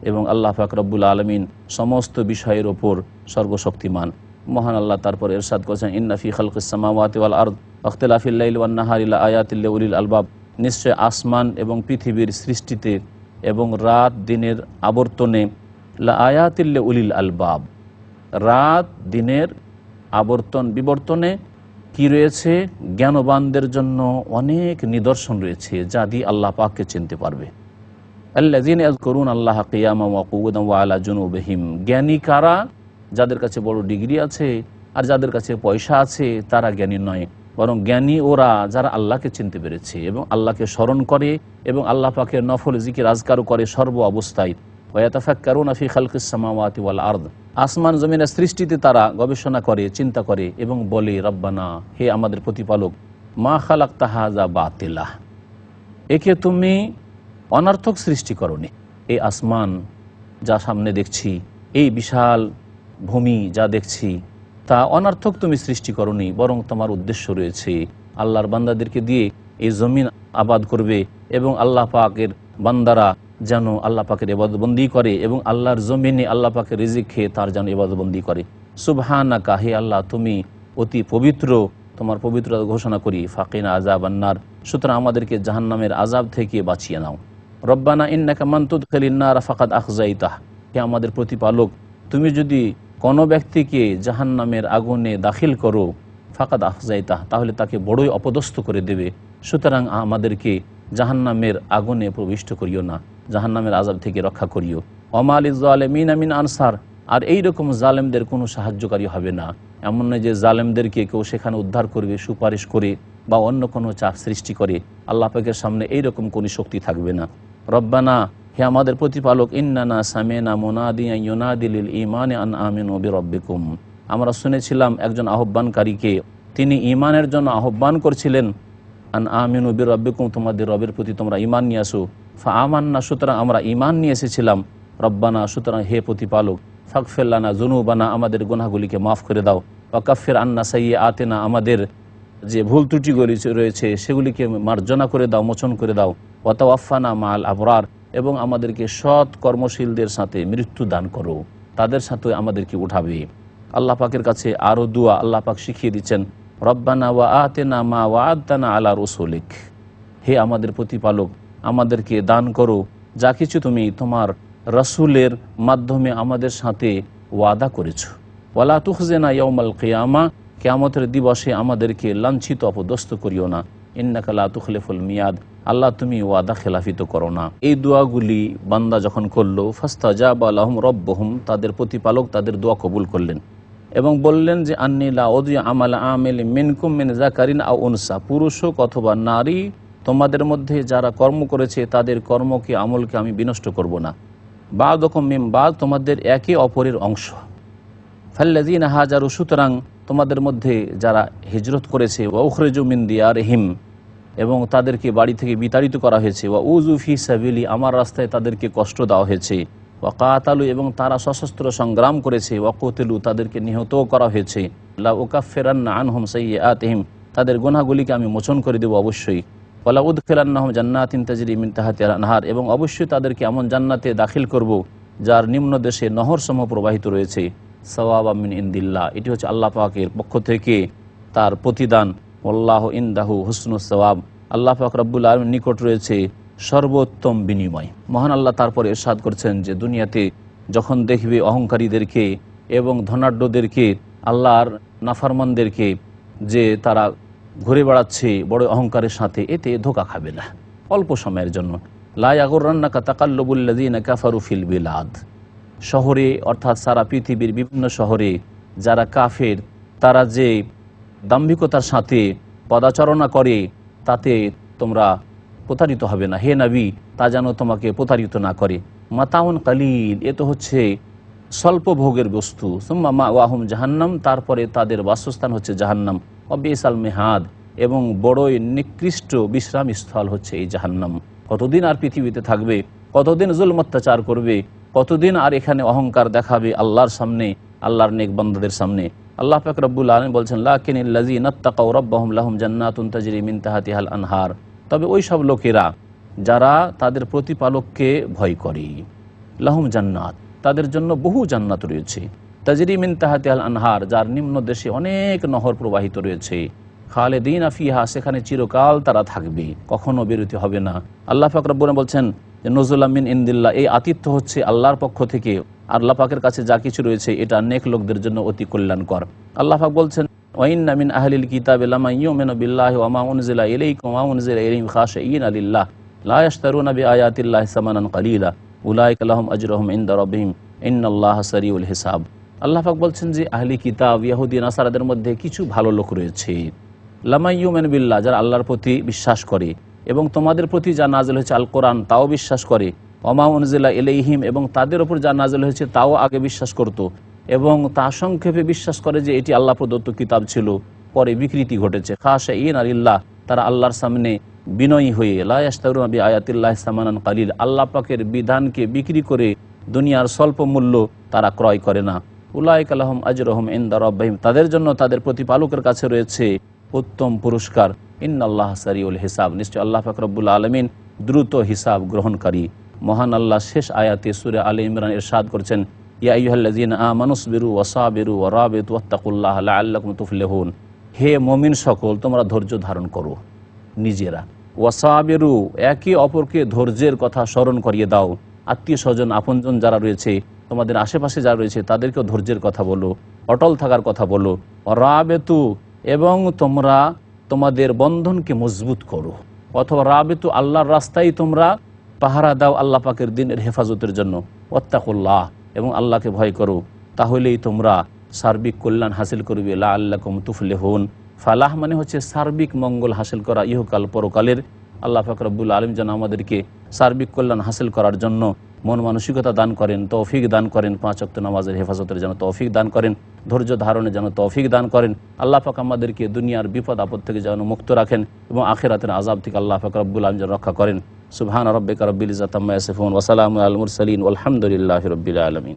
এবং আল্লাহ পাক রব্বুল আলামিন সমস্ত বিষয়ের ওপর সর্বশক্তিমান। মহান আল্লাহ তারপর ইরশাদ করেছেন, ইন্না ফি খালকিস সামাওয়াতি ওয়াল আরদ ওয়া ইখতিলাফিল লাইলি ওয়ান নাহারি লাআয়াতিল লিউলিল আলবাব, নিশ্চয় আসমান এবং পৃথিবীর সৃষ্টিতে এবং রাত দিনের আবর্তনে, লাআয়াতিল লিউলিল আলবাব, রাত দিনের আবর্তন বিবর্তনে কি রয়েছে? জ্ঞানবানদের জন্য অনেক নিদর্শন রয়েছে যা দিয়ে আল্লাহ পাককে চিনতে পারবে। আল্লাযীনা ইয়াযকুরুনা আল্লাহা কিয়ামান ওয়া কুউদান ওয়া আলা জুনুবিহিম, জ্ঞানী কারা? যাদের কাছে বড় ডিগ্রি আছে আর যাদের কাছে পয়সা আছে তারা জ্ঞানী নয়, বরং জ্ঞানী ওরা যারা আল্লাহকে চিনতে পেরেছে এবং আল্লাহকে স্মরণ করে এবং আল্লাহ পাকের নফল জিকির আজকারও করে সর্ব অবস্থায়। ওয়া ইয়াতাফাক্কারুনা ফি খালকিস সামাওয়াতি ওয়াল আরদ, আসমান জমিনের সৃষ্টিতে তারা গবেষণা করে, চিন্তা করে এবং বলে, রব্বানা, হে আমাদের প্রতিপালক, মা খালাকতা হাযা বাতিলা, একে তুমি অনর্থক সৃষ্টি করনি। এই আসমান যা সামনে দেখছি, এই বিশাল ভূমি যা দেখছি, তা অনর্থক তুমি সৃষ্টি করনি, বরং তোমার উদ্দেশ্য রয়েছে। আল্লাহর বান্দাদেরকে দিয়ে এই জমিন আবাদ করবে এবং আল্লাহ পাকের বান্দারা যেন আল্লাহ পাকের ইবাদতবন্দি করে এবং আল্লাহর জমিনে আল্লাহ পাকের রিজিক খেয়ে তার যেন ইবাদতবন্দি করে। সুবহানাকা, হে আল্লাহ তুমি অতি পবিত্র, তোমার পবিত্রতা ঘোষণা করি। ফাকিনা আযাবান নার, সুতরাং আমাদেরকে জাহান্নামের আযাব থেকে বাঁচিয়ে নাও। রব্বানা ইন্নাকা মান তুদখিলিন নার ফাকাদ আখযাইতাহ, হে আমাদের প্রতিপালক, তুমি যদি কোনো ব্যক্তিকে জাহান্নামের আগুনে দাখিল করো, ফাকাদ আখযাইতাহ, তাহলে তাকে বড়ই অপদস্থ করে দেবে। সুতরাং আমাদেরকে জাহান্নামের আগুনে প্রবিষ্ট করিও না, জাহান্নামের আযাব থেকে রক্ষা করিও। ওমা লিয-যালিমিনা মিন আনসার, আর এইরকম জালেমদের কোনো সাহায্যকারী হবে না। এমন নয় যে জালেমদেরকে কেউ সেখানে উদ্ধার করবে সুপারিশ করে বা অন্য কোনো চাপ সৃষ্টি করে, আল্লাহ পাকের সামনে এইরকম কোনো শক্তি থাকবে না। রব্বানা, হে আমাদের প্রতিপালক, ইন্নানা সামি'না মুনাদিয়ান ইউনাদি লিল ঈমানি আন আমিনু বিরাব্বিকুম, আমরা শুনেছিলাম একজন আহ্বানকারীকে, তিনি ঈমানের জন্য আহ্বান করছিলেন। আন আমিনু বিরাব্বিকুম, তোমাদের রবের প্রতি তোমরা ঈমান নিয়ে আসো। ফা আমান্না, সুতরাং আমরা ঈমান নিয়ে এসেছিলাম। রব্বানা, সুতরাং হে প্রতিপালক, ফাগফির লানা যুনুবানা, আমাদের গুনাহগুলিকে মাফ করে দাও, ওয়া কাফির আন্না সাইয়্যাতিনা, আমাদের যে ভুল ত্রুটিগুলি রয়েছে সেগুলিকে মার্জনা করে দাও, মোচন করে দাও, ওয়া তাওয়াফানা মাআল আবরার, এবং আমাদেরকে সৎ কর্মশীলদের সাথে মৃত্যু দান করো, তাদের সাথে আমাদেরকে উঠাবে। আল্লাহ পাকের কাছে আরও দোয়া আল্লাহ পাক শিখিয়ে দিচ্ছেন, রব্বানা ওয়া আতিনা মা ওয়া'আদতানা আলা রুসুলিক, হে আমাদের প্রতিপালক, আমাদেরকে দান করো যা কিছু তুমি তোমার রাসূলের মাধ্যমে আমাদের সাথে ওয়াদা করেছো। ওয়ালা তুখজিনা ইয়াউমাল কিয়ামা, কিয়ামতের দিবসে আমাদেরকে লাঞ্ছিত অপদস্থ করিও না। ইন্নাকা লা তুখলিফুল মিয়াদ, আল্লাহ তুমি ওয়াদা খেলাফিত করো না। এই দোয়াগুলি বান্দা যখন করলো, ফাস্তাজাবা লাহুম রব্বুহুম, তাদের প্রতিপালক তাদের দোয়া কবুল করলেন এবং বললেন যে আন্নী লা উযিউ আমালা আমিল মিনকুম মিন যাকারিন আও উনসা, পুরুষ হোক অথবা নারী, তোমাদের মধ্যে যারা কর্ম করেছে তাদের কর্মকে আমলকে আমি বিনষ্ট করব না। বা'দুকুম মিন বা'দ, তোমাদের একে অপরের অংশ। ফাল্লাযীনা হাজারু, সুতরাং তোমাদের মধ্যে যারা হিজরত করেছে, ওয়া উখরিজু মিন দিয়ারিহিম, এবং তাদেরকে বাড়ি থেকে বিতাড়িত করা হয়েছে, ওয়া উযু ফি সাবিলি, আমার রাস্তায় তাদেরকে কষ্ট দেওয়া হয়েছে, ওয়া কাতালু, এবং তারা সশস্ত্র সংগ্রাম করেছে, ওয়া কুতিলু, তাদেরকে নিহতও করা হয়েছে, লা উকাফিরান্না আনহুম সাইয়্যাতিহিম, তাদের গুনাহগুলিকে আমি মোচন করে দেব অবশ্যই, ওয়ালা উদখিলান্নাহুম জান্নাতিন তাজরি মিন তাহতিহাল আনহার, এবং অবশ্যই তাদেরকে এমন জান্নাতে দাখিল করব যার নিম্ন দেশে নহরসমূহ প্রবাহিত রয়েছে, সাওয়াবাম মিন ইনদিল্লাহ, এটি হচ্ছে আল্লাহ পাকের পক্ষ থেকে তার প্রতিদান, আল্লাহু ইনদাহু হুসনুস সাওয়াব, আল্লাহ পাক রব্বুল আলামিনের নিকট রয়েছে সর্বোত্তম বিনিময়। মহান আল্লাহ তারপরে ইরশাদ করছেন যে দুনিয়াতে যখন দেখবে অহংকারীদেরকে এবং ধনাঢ্যদেরকে, আল্লাহর নাফরমানদেরকে, যে তারা ঘুরে বেড়াচ্ছে বড় অহংকারের সাথে, এতে ধোঁকা খাবে না অল্প সময়ের জন্য। লা ইয়াগুররান্নাকা তাকাল্লুবুল লাযীনা কাফারু ফিল বিলাদ, শহরে অর্থাৎ সারা পৃথিবীর বিভিন্ন শহরে যারা কাফের, তারা যে দাম্ভিকতার সাথে পদাচারণা করে, তাতে তোমরা প্রতারিত হবে না। হে নবী, তা যেন তোমাকে প্রতারিত না করে। মাতাউন কালিল, এ তো হচ্ছে স্বল্প ভোগের বস্তু। সুম্মা মাওয়াহুম জাহান্নাম, তারপরে তাদের বাসস্থান হচ্ছে জাহান্নাম। অবিসাল মেহাদ, এবং বড়ই নিকৃষ্ট বিশ্রাম স্থল হচ্ছে এই জাহান্নাম। কতদিন আর পৃথিবীতে থাকবে, কতদিন জুলম অত্যাচার করবে, কতদিন আর এখানে অহংকার দেখাবে আল্লাহর সামনে, আল্লাহর নেক বান্দাদের সামনে। আল্লাহ পাক রব্বুল আলামিন বলছেন, লাকিনিল লাযীনা তাকাউ রাব্বাহুম লাহুম জান্নাতুন তাজরি মিন তাহতিহাল আনহার, তবে ওই সব লোকেরা যারা তাদের প্রতিপালককে ভয় করে, লাহুম জান্নাত, তাদের জন্য বহু জান্নাত রয়েছে, তাজরি মিন তাহতিহাল আনহার, যার নিম্ন দেশে অনেক নহর প্রবাহিত রয়েছে, খালিদিনা ফিহা, সেখানে চিরকাল তারা থাকবে, কখনো বিরতি হবে না। আল্লাহ পাক রব্বুল আলামিন বলছেন যে নজুলাম মিন ইনদিল্লাহ, এই আতিথ্য হচ্ছে আল্লাহর পক্ষ থেকে, আল্লাহ পাকের কাছে যা কিছু রয়েছে এটা নেক লোকদের জন্য অতি কল্যাণকর। আল্লাহ পাক বলছেন, ওয়াইন্না মিন আহলিল কিতাবি লামান ইউমিনু বিল্লাহি ওয়া মা উনজিলা ইলাইকুম ওয়া মা উনজিলা ইলাইহিম খাশিঈনা লিল্লাহ লা ইয়াশতারুনা বিআয়াতিল্লাহি সামানান কালিলা উলাইকা লাহুম আজরুহুম ইনদা রাব্বিহিম ইন্নাল্লাহা সারিউল হিসাব। আল্লাহ পাক বলছেন যে আহলি কিতাব, ইহুদি নাসারাদের মধ্যে কিছু ভালো লোক রয়েছে, লামান ইউমিনু বিল্লাহ, যারা আল্লাহর প্রতি বিশ্বাস করে এবং তোমাদের প্রতি যা নাযিল হয়েছে আল কোরআন তাও বিশ্বাস করে, ওয়া মা উনজিলা ইলাইহিম, এবং তাদের উপর যা নাযিল হয়েছে তাও আগে বিশ্বাস করত, এবং তা সংক্ষেপে বিশ্বাস করে যে এটি আল্লাহ প্রদত্ত কিতাব ছিল, পরে বিকৃতি ঘটেছে। খাশিঈনা লিল্লাহ, তারা আল্লাহর সামনে বিনয়ী হয়ে, লা ইয়াশতারুনা বিআয়াতিল্লাহি সামানান কালিল, আল্লাহ পাকের বিধানকে বিক্রি করে দুনিয়ার স্বল্প মূল্য তারা ক্রয় করে না। উলাইকা লাহুম আজরুহুম ইনদা রাব্বিহিম, তাদের জন্য তাদের প্রতিপালকের কাছে রয়েছে উত্তম পুরস্কার। ইন্নাল্লাহা সারিউল হিসাব, নিশ্চয় আল্লাহ পাক রব্বুল আলামিন দ্রুত হিসাব গ্রহণকারী। মহান আল্লাহ শেষ আয়াতে সূরা আলে ইমরান ইরশাদ করছেন, ইয়া আইয়ুহাল্লাযীনা আমানুসবিরু ওয়াসাবিরু ওয়ারাবিতু ওয়াত্তাকুল্লাহা লাআল্লাকুম তুফলিহুন, হে মুমিন সকল, তোমরা ধৈর্য ধারণ করো নিজেরা, ওয়াসাবিরু, একে অপরকে ধৈর্যের কথা স্মরণ করিয়ে দাও, আত্মীয় স্বজন আপনজন যারা রয়েছে, তোমাদের আশেপাশে যারা রয়েছে তাদেরকেও ধৈর্যের কথা বলো, অটল থাকার কথা বলো। ওয়ারাবিতু, এবং তোমরা তোমাদের বন্ধনকে মজবুত করো, অথবা রাবিতু, আল্লাহর রাস্তায় তোমরা পাহারা দাও আল্লাহ পাকের দিনের হেফাজতের জন্য। ওয়াত্তাকুল্লাহ, এবং আল্লাহকে ভয় করো, তাহলেই তোমরা সার্বিক কল্যাণ হাসিল করবে। লাআল্লাকুম তুফলিহুন, ফালাহ মানে হচ্ছে সার্বিক মঙ্গল হাসিল করা ইহকাল পরকালের। আল্লাহ পাক রব্বুল আলামিন যেন আমাদেরকে সার্বিক কল্যাণ হাসিল করার জন্য মন মানসিকতা দান করেন, তৌফিক দান করেন, 5 ওয়াক্ত নামাজের হেফাজতের যেন তৌফিক দান করেন, ধৈর্য ধারণের যেন তৌফিক দান করেন। আল্লাহ পাক আমাদেরকে দুনিয়ার বিপদ আপদ থেকে যেন মুক্ত রাখেন এবং আখিরাতের আযাব থেকে আল্লাহ পাক রব্বুল আলামিন যেন রক্ষা করেন। সুবহান রাব্বিকা রাব্বিল ইজ্জাতি আম্মা ইয়াসিফুন ওয়া সালামুন আলাল মুরসালিন ওয়ালহামদুলিল্লাহি রাব্বিল আলামিন।